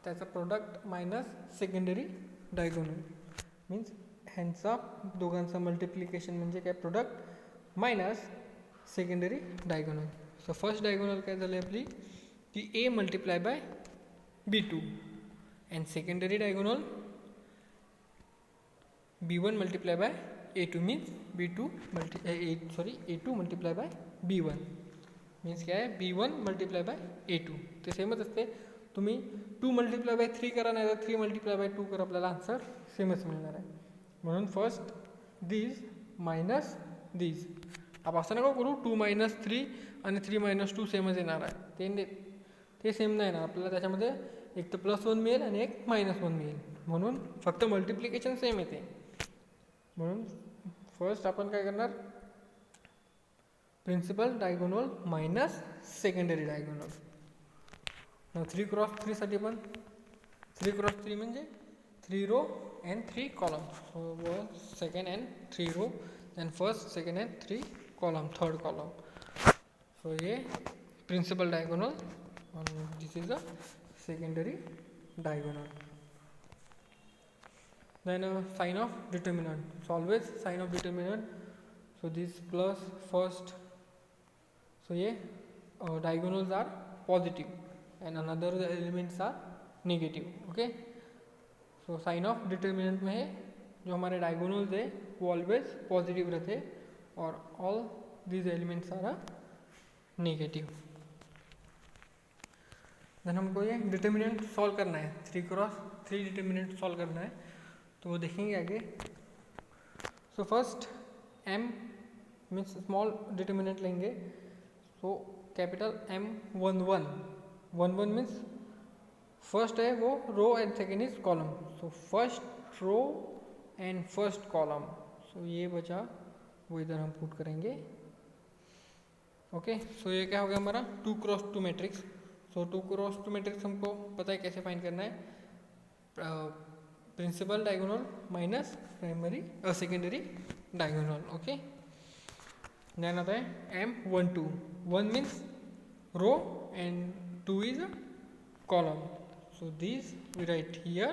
त्याचा product minus secondary diagonal means ह्यांचा दोघांचा मल्टिप्लिकेशन म्हणजे काय product minus secondary diagonal. So first diagonal काय झाली आपली की A multiply by B2 and secondary diagonal B1 multiply by A2 means A2 multiply by B1 means काय आहे B1 मल्टिप्लाय बाय A2. ते सेमच असते. तुम्ही 2 मल्टिप्लाय बाय 3 करा नाही तर 3 मल्टिप्लाय बाय 2 करा आपल्याला आन्सर सेमच मिळणार आहे. म्हणून फर्स्ट दीज मायनस दीज. आप असं नका करू 2 मायनस 3 आणि 3 मायनस 2 सेमच येणार आहे. ते सेम नाही येणार आपल्याला. त्याच्यामध्ये एक तर +1 मिळेल आणि एक -1 मिळेल. म्हणून फक्त मल्टिप्लिकेशन सेम येते. म्हणून फर्स्ट आपण काय करणार principal diagonal minus secondary diagonal. 3x3 साठी पण 3x3 म्हणजे 3 row and 3 column. So second and 3 row then first second and 3 column third column. So ये principal diagonal and this is a secondary diagonal. Then sign of determinant. So always sign of determinant. So this plus first. So ये diagonals are positive and another elements are negative. Okay. So sign of determinant में है जो हमारे diagonals है वो always positive रहते और all these elements are negative. Then हमको ये डिटर्मिनेंट सॉल्व करना है 3x3 डिटर्मिनेंट सॉल्व करना है तो वो देखेंगे आगे. So first m means small determinant लेंगे. So capital M11 means first है वो row and second is column. So first row and first column. So ये बचा वो इधर हम पुट करेंगे. ओके, सो ये क्या हो गया हमारा 2x2 matrix. So 2x2 matrix हमको पता है कैसे फाइंड करना है. Principal diagonal minus primary secondary diagonal. Okay, then आता है M12. 1 means row and 2 is column. So this we write here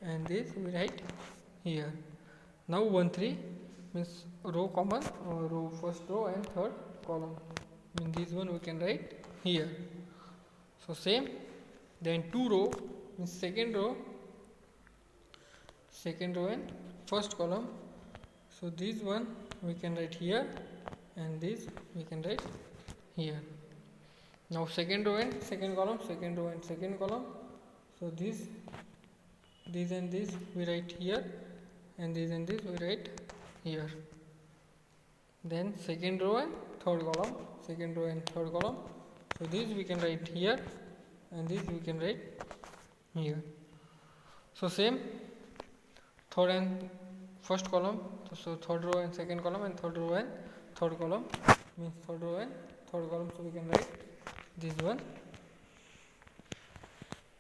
and this we write here. Now 1 3 means row common row first row and third column. Mean this one we can write here. So same, then 2 row means second row and first column. So this one we can write here and this we can write here. Now second row and second column, second row and second column. So this and this we write here and this we write here. Then second row and third column, second row and third column. So this we can write here and this we can write here. So same third and first column. So third row and second column and third row and third column means third row and third column. So we can write this one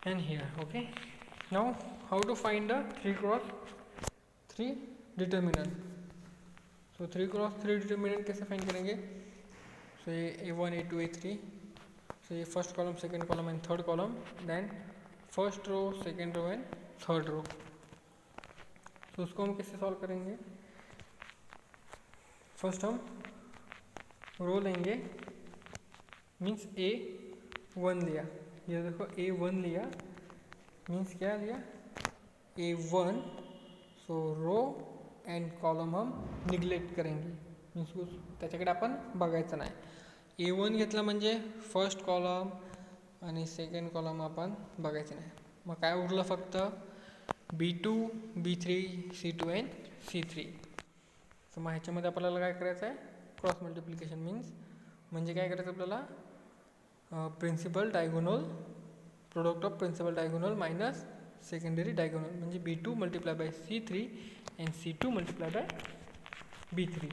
and here. Okay. Now how to find the 3x3 determinant. So 3x3 determinant कैसे find करेंगे? So ये A1 A2 A3, so ये first column, second column and third column, then first row, second row and third row. तो उसको हम कैसे solve करेंगे? First हम रो लेंगे, मीन्स A1 लिया, ये देखो A1 लिया, मीन्स क्या लिया? A1। So row and column हम निग्लेक्ट करेंगे, मीन्स त्याच्याकडे आपण बघायचं नाही। A1 घेतला म्हणजे फर्स्ट कॉलम आणि सेकंड कॉलम आपण बघायचं नाही। मग काय उरलं? फक्त B2 B3 C2 and C3। So मग ह्याच्यामध्ये आपल्याला काय करायचं आहे? क्रॉस मल्टिप्लिकेशन मीन्स म्हणजे काय करायचं आपल्याला? Principal diagonal, product of principal diagonal minus secondary diagonal, म्हणजे B2 multiply by C3 and C2 multiply by B3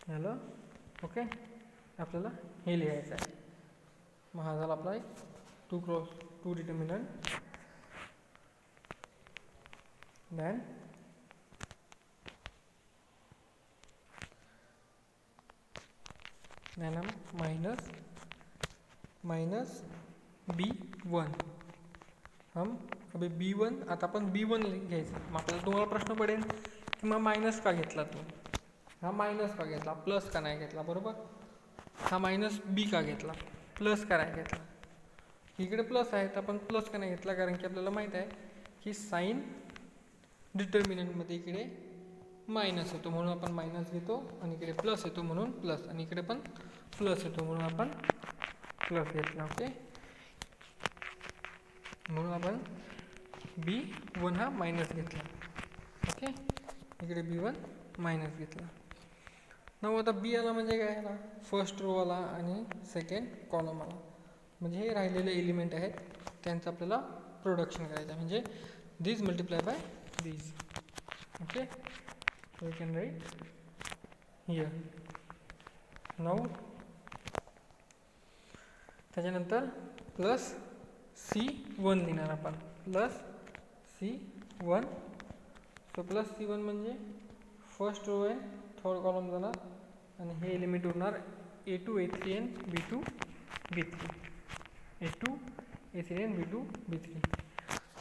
झालं। ओके, आपल्याला हे लिहायचं आहे। मग हा झाला आपला 2x2 डिटर्मिनंट। देन हम माइनस B1, हम अभी B1, आता आपण B1 घ्यायचं। मग आपल्याला तुम्हाला प्रश्न पडेल की मग मायनस का घेतला तू? हा मायनस का घेतला, प्लस का नाही घेतला? बरोबर, हा मायनस B का घेतला, प्लस का नाही घेतला? इकडे प्लस आहे तर आपण प्लस का नाही घेतला? कारण की आपल्याला माहीत आहे की साईन डिटर्मिनंटमध्ये इकडे मायनस येतो म्हणून आपण मायनस घेतो, आणि इकडे प्लस येतो म्हणून प्लस, आणि इकडे पण प्लस येतो म्हणून आपण प्लस घेतला। ओके, म्हणून आपण B1 हा मायनस घेतला। ओके, इकडे B1 मायनस घेतला। नऊ आता B आला म्हणजे काय आला? फर्स्ट रो आला आणि सेकंड कॉलम आला, म्हणजे हे राहिलेले एलिमेंट आहेत त्यांचं आपल्याला प्रोडक्शन करायचं, म्हणजे this multiply by this. Okay, so we can write here. now त्याच्यानंतर प्लस C1 लिहिणार आपण, plus C1। So plus C1 म्हणजे फर्स्ट रो आहे, थर्ड कॉलम जाणार, आणि हे एलिमेंट उरणार A2 A3 and B2 B3, A2 A3 and B2 B3।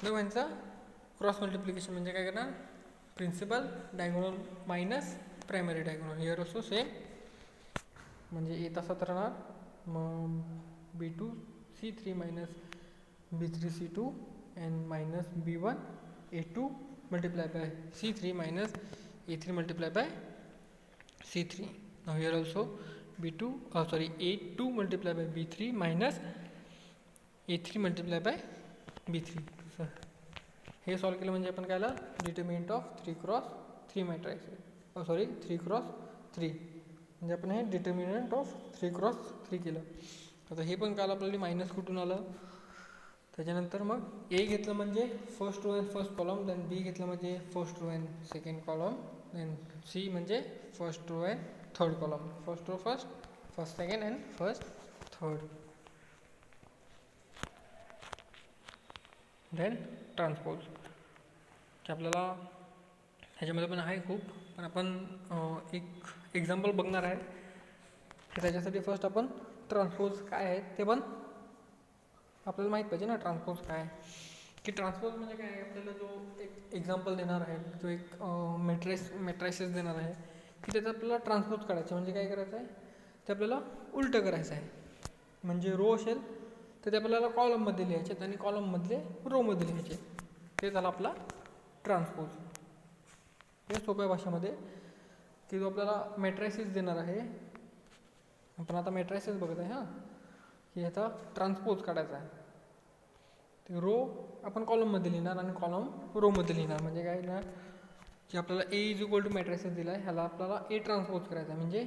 मग यांचा क्रॉस मल्टिप्लिकेशन म्हणजे काय करणार? Principal diagonal minus primary diagonal, here also same, म्हणजे येत असत राहणार। मग B2 C3 minus B3 C2 and minus B1 A2 multiply by C3 minus A3 multiply by C3। Now here also A2 multiply by B3 minus A3 multiply by B3। हे solve केलं म्हणजे आपण काय आलं? Determinant of 3x3 matrix, 3x3, म्हणजे आपण हे determinant of 3x3 केलं। आता हे पण काल आपल्याला मायनस कुठून आलं? त्याच्यानंतर मग A घेतलं म्हणजे first row and first column, then B घेतलं म्हणजे first row and second column, then C म्हणजे first row and third column, first row first, first second and first third, then transpose. की आपल्याला ह्याच्यामध्ये पण आहे खूप, पण आपण एक एक्झाम्पल बघणार आहे की त्याच्यासाठी फर्स्ट आपण ट्रान्सपोज काय आहे ते पण आपल्याला माहीत पाहिजे ना। ट्रान्सपोज काय आहे, की ट्रान्सपोज म्हणजे काय आहे? आपल्याला जो एक एक्झाम्पल देणार आहे, जो एक मॅट्रिसेस देणार आहे, की त्याचा आपल्याला ट्रान्सपोज काढायचं, म्हणजे काय करायचं आहे? ते आपल्याला उलटं करायचं आहे। म्हणजे रो असेल तर ते आपल्याला कॉलममध्ये लिहायचे आणि कॉलममधले रोमध्ये लिहायचे, ते झालं आपला ट्रान्सपोज। हे सोप्या भाषेमध्ये की जो आपल्याला मॅट्रिसेस देणार आहे, आपण आता मॅट्रिसेस बघत आहे हां, की ह्याचा ट्रान्सपोज काढायचा आहे। ते रो आपण कॉलममध्ये लिहिणार आणि कॉलम रोमध्ये लिहिणार, म्हणजे काय ना की आपल्याला A is equal to matrices दिला आहे, ह्याला आपल्याला A ट्रान्सपोज करायचा आहे, म्हणजे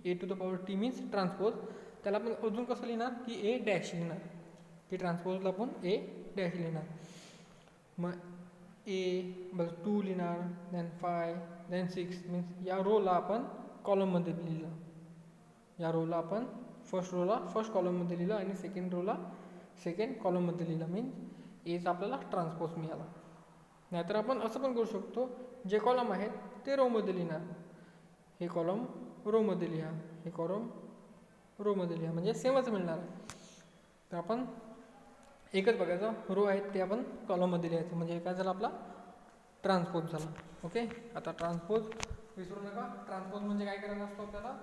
A to the power T means transpose. त्याला आपण अजून कसं लिहिणार की A डॅश लिहिणार, की ट्रान्सपोजला आपण A डॅश लिहिणार। मग A+2 लिहिणार, देन 5, देन 6, मीन्स या रोला आपण कॉलममध्ये लिहिलं, या रोला आपण फर्स्ट रोला फर्स्ट कॉलममध्ये लिहिलं आणि सेकंड रोला सेकंड कॉलममध्ये लिहिलं, मीन्स Aचा आपल्याला ट्रान्सपोज मिळाला। नाहीतर आपण असं पण करू शकतो, जे कॉलम आहेत ते रोमध्ये लिहिणार. हे कॉलम रोमध्ये लिहा, हे कॉलम रोमध्ये लिहा, म्हणजे सेमच मिळणार आहे. तर आपण एकच बघायचं, रो आहेत ते आपण कॉलममध्ये लिहायचं, म्हणजे काय झालं आपला ट्रान्सपोज झाला. ओके, आता ट्रान्सपोज विसरू नका. ट्रान्सपोज म्हणजे काय करायचं असतो आपल्याला,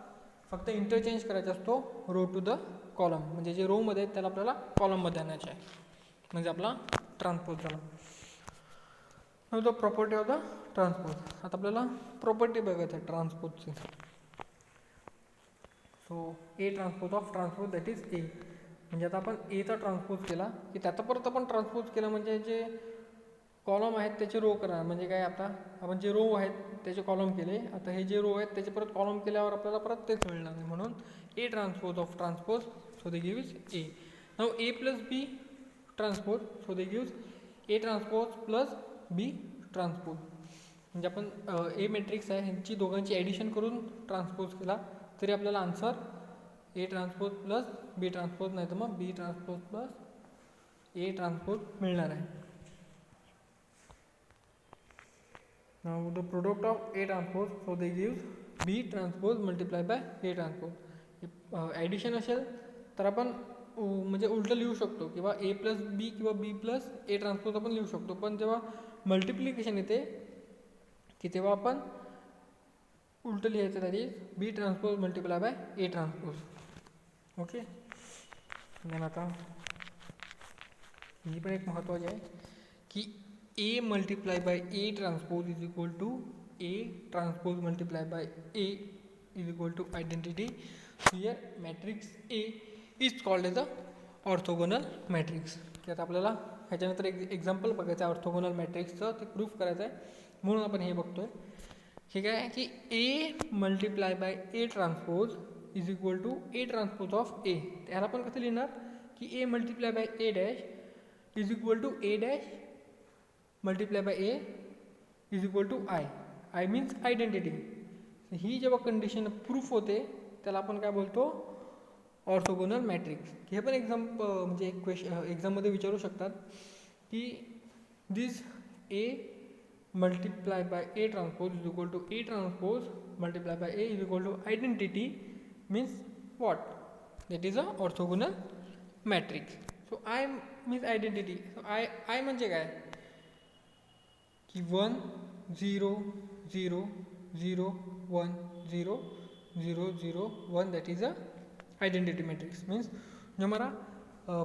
फक्त इंटरचेंज करायचा असतो रो टू द कॉलम, म्हणजे जे रोमध्ये आहेत त्याला आपल्याला कॉलममध्ये आणायचे आहे, म्हणजे आपला ट्रान्सपोज झाला. The property of the transpose. आता आपल्याला प्रॉपर्टी बघायचं आहे ट्रान्सपोजची. So A transpose of transpose that is A. म्हणजे आता आपण एचा ट्रान्सपोज केला की त्याचा परत आपण ट्रान्सपोज केला, म्हणजे जे कॉलम आहेत त्याचे रो करणार. म्हणजे काय, आता आपण जे रो आहेत त्याचे कॉलम केले, आता हे जे रो आहेत त्याचे परत कॉलम केल्यावर आपल्याला परत तेच मिळणार नाही. म्हणून A transpose of transpose, so they gives A. Now A plus B transpose, so they gives A transpose plus B transpose. म्हणजे आपण ए मॅट्रिक्स आहे ह्यांची दोघांची ॲडिशन करून ट्रान्सपोज केला तरी आपल्याला आन्सर ए ट्रान्सपोज प्लस बी ट्रान्सपोज, नाही तर मग बी ट्रान्सपोज प्लस ए ट्रान्सपोज मिळणार आहे. Now the product of A transpose, so they gives B transpose multiplied by A transpose. Addition असेल तर आपण म्हणजे उलटं लिहू शकतो, किंवा ए प्लस बी किंवा बी प्लस ए ट्रान्सपोज आपण लिहू शकतो. पण जेव्हा मल्टिप्लिकेशन येते की तेव्हा आपण उलटं लिहायचं, that is b transpose multiply by A transpose. Okay, मग आता ही पण एक महत्त्वाची आहे की A multiplied by A transpose is equal to A transpose multiplied by A is equal to identity. Here matrix A is called as a orthogonal matrix. की आता आपल्याला ह्याच्यानंतर एक एक्झाम्पल बघायचं आहे ऑर्थोगोनल मॅट्रिक्सचं, ते प्रूफ करायचं आहे, म्हणून आपण हे बघतोय. हे काय आहे की A multiply by A transpose is equal to A transpose of A. त्याला आपण कसं लिहिणार की A multiply by A dash is equal to A dash multiply by A is equal to I. I means identity. ही जेव्हा condition proof होते त्याला आपण काय बोलतो, ऑर्थोगोनल मॅट्रिक्स. हे पण म्हणजे एक एक्झाममध्ये विचारू शकतात की this A multiply by A transpose is equal to A transpose multiply by A is equal to identity means what, that is a orthogonal matrix. So I means identity. So I म्हणजे काय की 1 0 0 0 1 0 0 0 1, that is a identity matrix. Means जो हमारा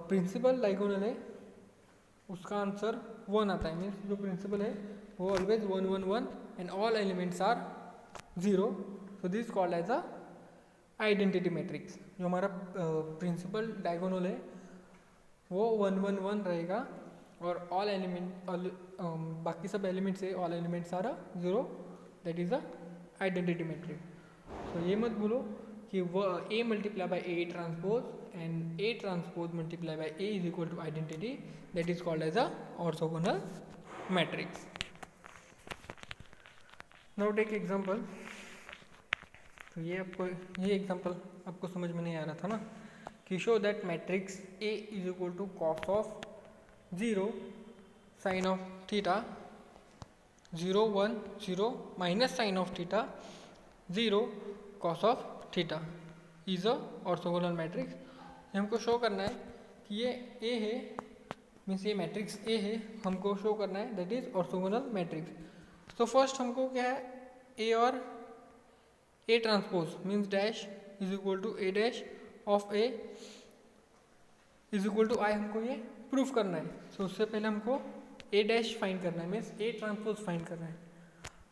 principal diagonal है उसका answer 1 आता है. Means जो प्रिंसिपल है वो always 1 1 1 and all elements are 0. So this called as a identity matrix. जो हमारा प्रिंसिपल डायगोनल है वो 1 1 1 रहेगा और ऑल एलिमेंट बाकी सब एलिमेंट्स है all elements are 0, that is a identity matrix. तो ये मत बोलो कि A multiply by A transpose and A transpose multiply by A is equal to identity, that is called as a orthogonal matrix. Now take example. तो ये example आपको समझ में नहीं आ रहा था ना, कि show that matrix a is equal to cos of 0 sine of theta 0 1 0 minus sine of theta 0 cos of theta is a orthogonal matrix. हमको शो करना है कि ये ए है, मीन्स ये मैट्रिक्स ए है, हमको शो करना है दैट इज ऑर्थोगोनल मैट्रिक्स. तो फर्स्ट हमको क्या है, ए और A transpose means dash is equal to A dash of A is equal to I, हमको ये प्रूफ करना है. तो उससे पहले हमको ए डैश फाइंड करना है, मीन्स ए ट्रांसपोज फाइंड करना है,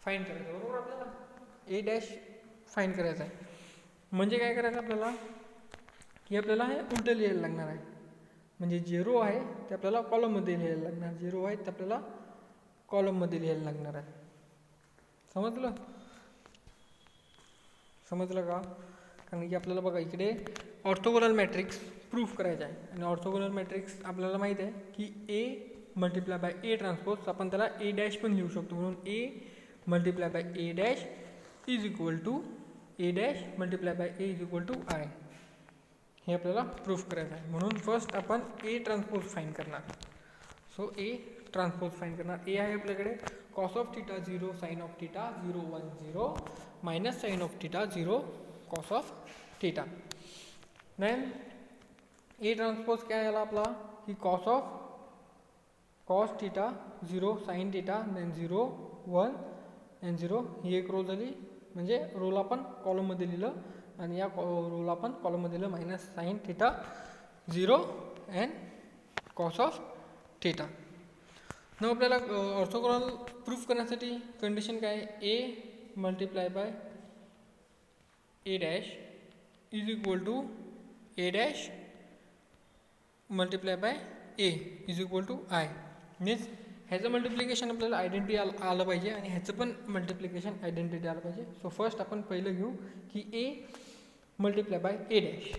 फाइंड करायचं बरोबर आपल्याला. ए डॅश फाइंड करायचं आहे म्हणजे काय करायचं आपल्याला, की आपल्याला हे उलटं लिहायला लागणार आहे. म्हणजे जे रो आहे ते आपल्याला कॉलममध्ये लिहायला लागणार, जे रो आहे ते आपल्याला कॉलममध्ये लिहायला लागणार आहे. समजलं का? कारण की आपल्याला बघा इकडे ऑर्थोगोनल मॅट्रिक्स प्रूफ करायचं आहे आणि ऑर्थोगोनल मॅट्रिक्स आपल्याला माहीत आहे की A multiply by A transpose, आपण त्याला ए डॅश पण लिहू शकतो. म्हणून A multiply by A dash is equal to A dash multiply by A is equal to I, हे आपल्याला प्रूफ करायचं आहे. म्हणून फर्स्ट आपण ए ट्रान्सपोज फाइंड करणार. सो ए ट्रान्सपोज फाईन करणार. ए आहे आपल्याकडे cos of theta 0 sine of theta 0 1 0 minus sine of theta 0 cos of theta. Then a transpose काय आला आपला की cos theta 0 sine theta then 0 1 and 0 ही एक रो झाली. म्हणजे रोला आपण कॉलममध्ये लिहिलं आणि या रोला आपण कॉलममध्ये लिहिलं minus sine theta 0 and cos of theta. न आपल्याला ऑर्थोगोनल प्रूफ करण्यासाठी कंडिशन काय आहे, A multiply by A dash is equal to A dash multiply by A is equal to I. Means ह्याचं मल्टिप्लिकेशन आपल्याला आयडेंटिटी आलं पाहिजे आणि ह्याचं पण मल्टिप्लिकेशन आयडेंटिटी आलं पाहिजे. सो फर्स्ट आपण पहिलं घेऊ की A multiply by A dash.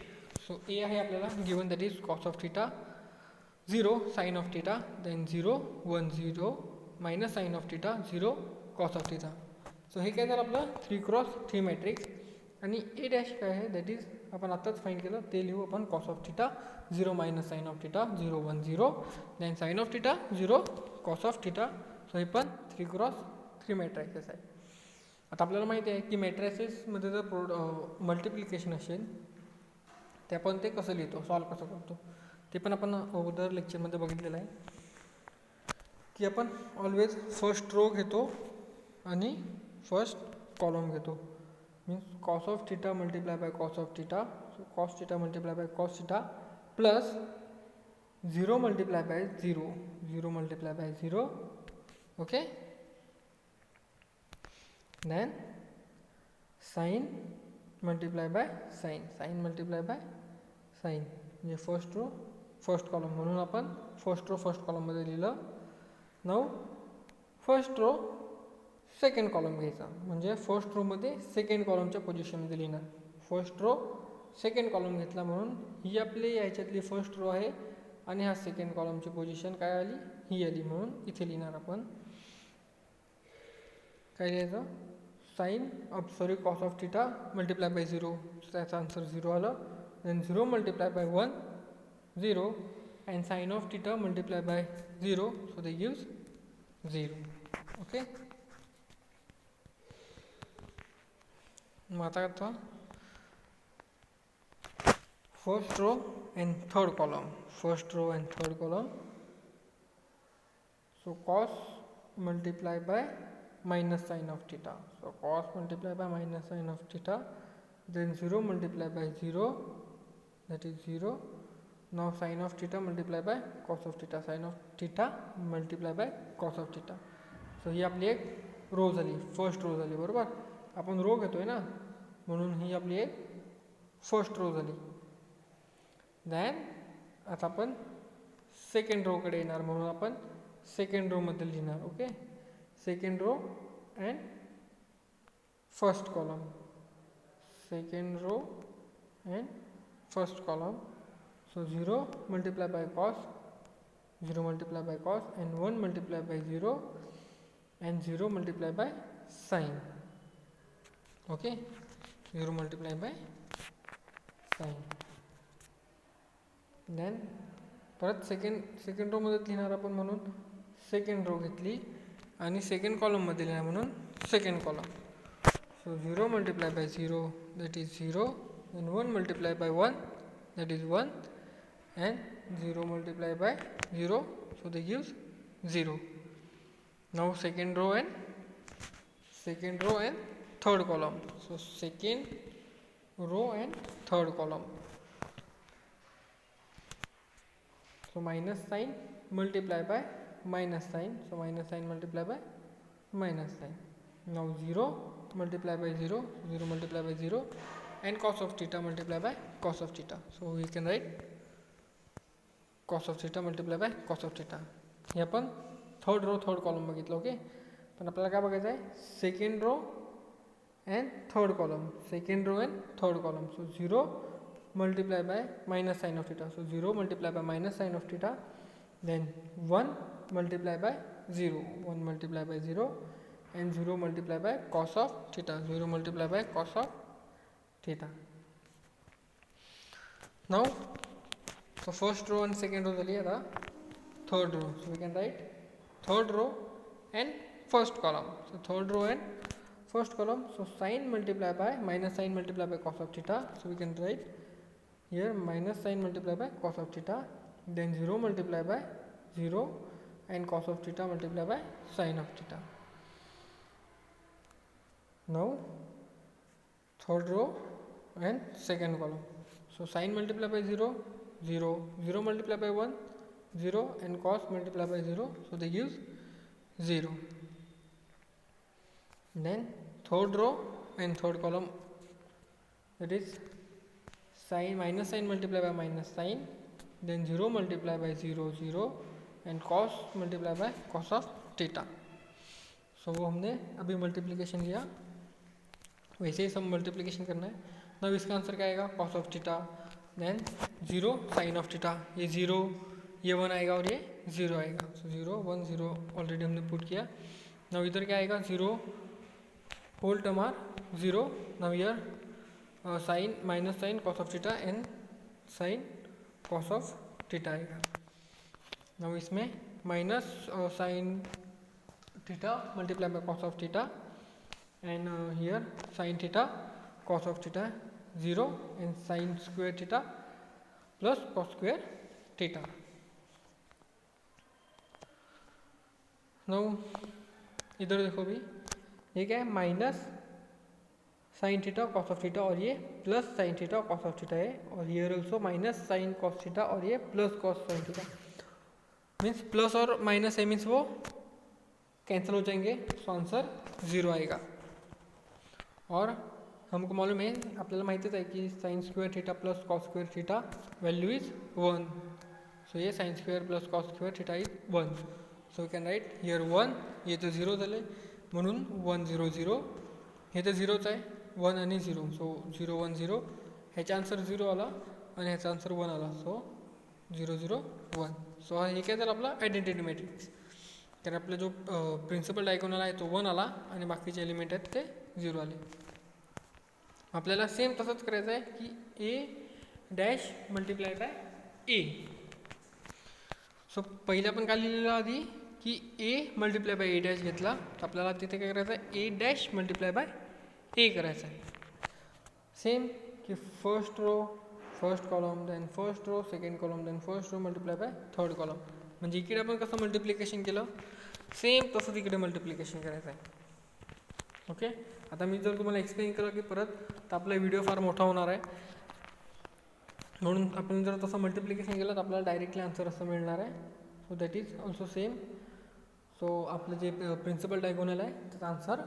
So A आहे आपल्याला given that is cos of theta 0 sine of theta then 0 1 0 minus sine of theta 0 cos of theta. So हे काय झालं आपलं 3x3 मॅट्रिक्स. आणि ए डॅश काय आहे दॅट इज आपण आत्ताच फाईन केलं ते लिहू आपण cos of theta 0 minus sine of theta 0 1 0 then sine of theta 0 cos of theta. So हे पण 3x3 मॅट्रिक्सेस आहे. आता आपल्याला माहिती आहे की मॅट्रिसेसमध्ये जर मल्टिप्लिकेशन असेल ते आपण ते कसं लिहितो, सॉल्व कसं करतो ते पण आपण अगोदर लेक्चरमध्ये बघितलेलं आहे की आपण ऑलवेज फर्स्ट रो घेतो आणि फर्स्ट कॉलम घेतो. Means cos of theta multiply by cos of theta. So cos theta multiply by cos theta plus 0 multiply by 0 0 multiply by 0 okay. Then sine multiply by sine sine multiply by sine म्हणजे first row first column म्हणून आपण first row first कॉलममध्ये लिहिलं. Now first row second column घ्यायचा म्हणजे first रोमध्ये second कॉलमच्या पोझिशनमध्ये लिहिणार. First row second column घेतला म्हणून ही आपली याच्यातली फर्स्ट रो आहे आणि हा सेकंड कॉलमची पोझिशन काय आली ही आली म्हणून इथे लिहिणार आपण काय लिहायचं sine of cos of theta multiply by 0 त्याचा आन्सर 0 आलं. Then 0 multiply by 1 0 and sine of theta multiply by 0 so they gives 0 okay. मग आता first row and third column first row and third column. So cos multiply by minus sin of theta. So cos multiply by minus sin of theta then 0 multiply by 0 that is 0. Now sin of theta multiply by cos of theta sin of theta multiply by cos of theta. So ही आपली एक row झाली first row झाली बरोबर. आपण row घेतोय ना म्हणून ही आपली एक फर्स्ट रो झाली. देन आता आपण सेकंड रोकडे येणार म्हणून आपण सेकंड रोमध्ये लिहिणार okay. second row and first column second row and first column. So 0 multiply by cos 0 multiply by cos and 1 multiply by 0 and 0 multiply by sin okay. 0 multiply by sin. Then परत second row मध्ये लिहिणार आपण म्हणून second row घेतली आणि second कॉलममध्ये लिहिणार म्हणून second column. So 0 multiply by 0 that is 0 then 1 multiply by 1 that is 1 and 0 multiply by 0 so they gives 0. Now second row and third column. So second row and third column. So minus sine multiply by minus sign. So minus sign multiply by minus sign. Now 0 multiply by 0 0 multiply by 0 and cos of theta multiply by cos of theta. So we can write cos of theta multiply by cos of theta. हे आपण third row third column बघितलं okay. पण आपल्याला काय बघायचं आहे second row and third column second row and third column. So 0 multiply by minus sign of theta. So 0 multiply by minus sign of theta then 1 multiply by 0 1 multiply by 0 and 0 multiply by cos of theta 0 multiply by cos of theta. Now so first row and second row झाली आता third row. So we can write third row and first column. So third row and first column. So sine multiplied by minus sine multiplied by cos of theta. So we can write here minus sine multiplied by cos of theta, then 0 multiplied by 0 and cos of theta multiplied by sine of theta. Now third row and second column. So sine multiplied by 0, 0, 0 multiplied by 1, 0 and cos multiplied by 0. So they give 0. Then third row and third column, that is sine minus sine multiplied by minus sine, then 0 multiplied by 0, 0 and cos multiplied by cos of theta. So वो हमने अभी multiplication KIA, वैसे ही सब multiplication करना है. ना इसका answer क्या आएगा, cos of theta, then 0 sine of theta, ये 0 ये 1 आएगा और ये 0 आएगा. सो 0 1 0 ऑलरेडी हमने पुट किया. ना इधर क्या आएगा, 0 whole term are 0. Now here sine minus sine cos of theta and sine cos of theta आएगा. नाउ इसमें minus sine theta multiply by cos of theta and here sin theta cos of theta 0 and sin square theta plus cos square theta. Now इधर देखो भी, ये क्या है, minus sine theta cos of theta और ये plus sine theta cos of theta है, और here also minus sine cos theta और ये plus cos sine theta. Means plus और माइनस है, मीन्स वो कैंसिल हो जाएंगे. सो आंसर 0 आएगा. और हमको मालूम है, आपल्याला माहितीच आहे की sine square theta plus cos square theta value is 1. So ये sine square plus cos square theta is 1. So we can write here 1, हे तर 0 झाले म्हणून 1 0 0, हे तर 0च आहे, 1 आणि 0. सो 0 1 0, ह्याचा आन्सर 0 आला आणि ह्याचा आन्सर 1 आला. सो 0 0 1. सो हे काय झालं आपला आयडेंटिटी मॅट्रिक्स. तर आपला जो प्रिन्सिपल डायगोनल आहे तो 1 आला आणि बाकीचे एलिमेंट आहेत ते 0 आले. आपल्याला सेम तसंच करायचं आहे की A dash multiply by A. So पहिले आपण काय लिहिलेलं आधी की A multiply by A dash घेतला, तर आपल्याला तिथे काय करायचं आहे, A dash multiply by A करायचं आहे. सेम की first row first column, then first row second column, then first row multiply by third column. म्हणजे इकडे आपण कसं मल्टिप्लिकेशन केलं, सेम तसंच इकडे मल्टिप्लिकेशन करायचं आहे. ओके, आता मी जर तुम्हाला एक्सप्लेन केलं की परत तर आपला व्हिडिओ फार मोठा होणार आहे, म्हणून आपण जर तसं मल्टिप्लिकेशन केलं तर आपल्याला डायरेक्टली आन्सर असं मिळणार आहे. So that is also same. So आपलं जे प्रिन्सिपल डायगोनल आहे त्याचा आन्सर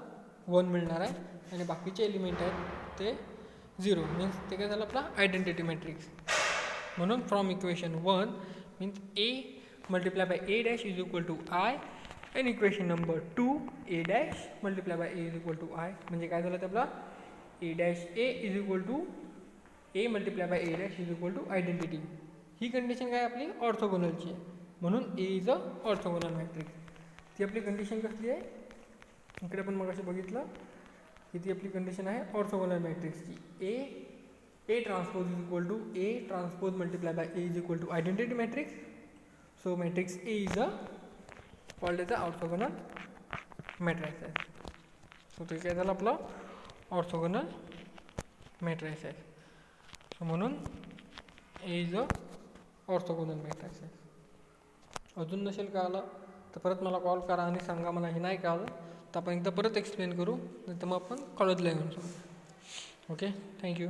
1 मिळणार आहे आणि बाकीचे एलिमेंट आहेत ते 0. मीन्स ते काय झालं, आपला आयडेंटिटी मॅट्रिक्स. म्हणून from equation 1 means A multiply by A dash is equal to I, and equation number 2 a dash multiplied by a is equal to i. म्हणजे काय झालं ते आपला a dash a is equal to a multiplied by a dash is equal to identity. He condition काय आपली ऑर्थोगोनलची आहे, म्हणून a is a orthogonal matrix. ती आपली कंडिशन कसली आहे, इकडे आपण मगाशी बघितलं की ती आपली कंडिशन आहे ऑर्थोगोनल मॅट्रिक्सची. a transpose is equal to a transpose multiply by a is equal to identity matrix. So matrix a is a called as a orthogonal matrix आहे. सो ते काय झालं आपलं ऑर्थोगोनल मॅट्रिक्स आहे. सो म्हणून A is a orthogonal matrix आहे. अजून नसेल कळालं तर परत मला कॉल करा आणि सांगा मला हे नाही कळालं, तर आपण एकदा परत एक्सप्लेन करू, नाही तर मग आपण कॉलेजला येऊन सांगू. Okay, thank you.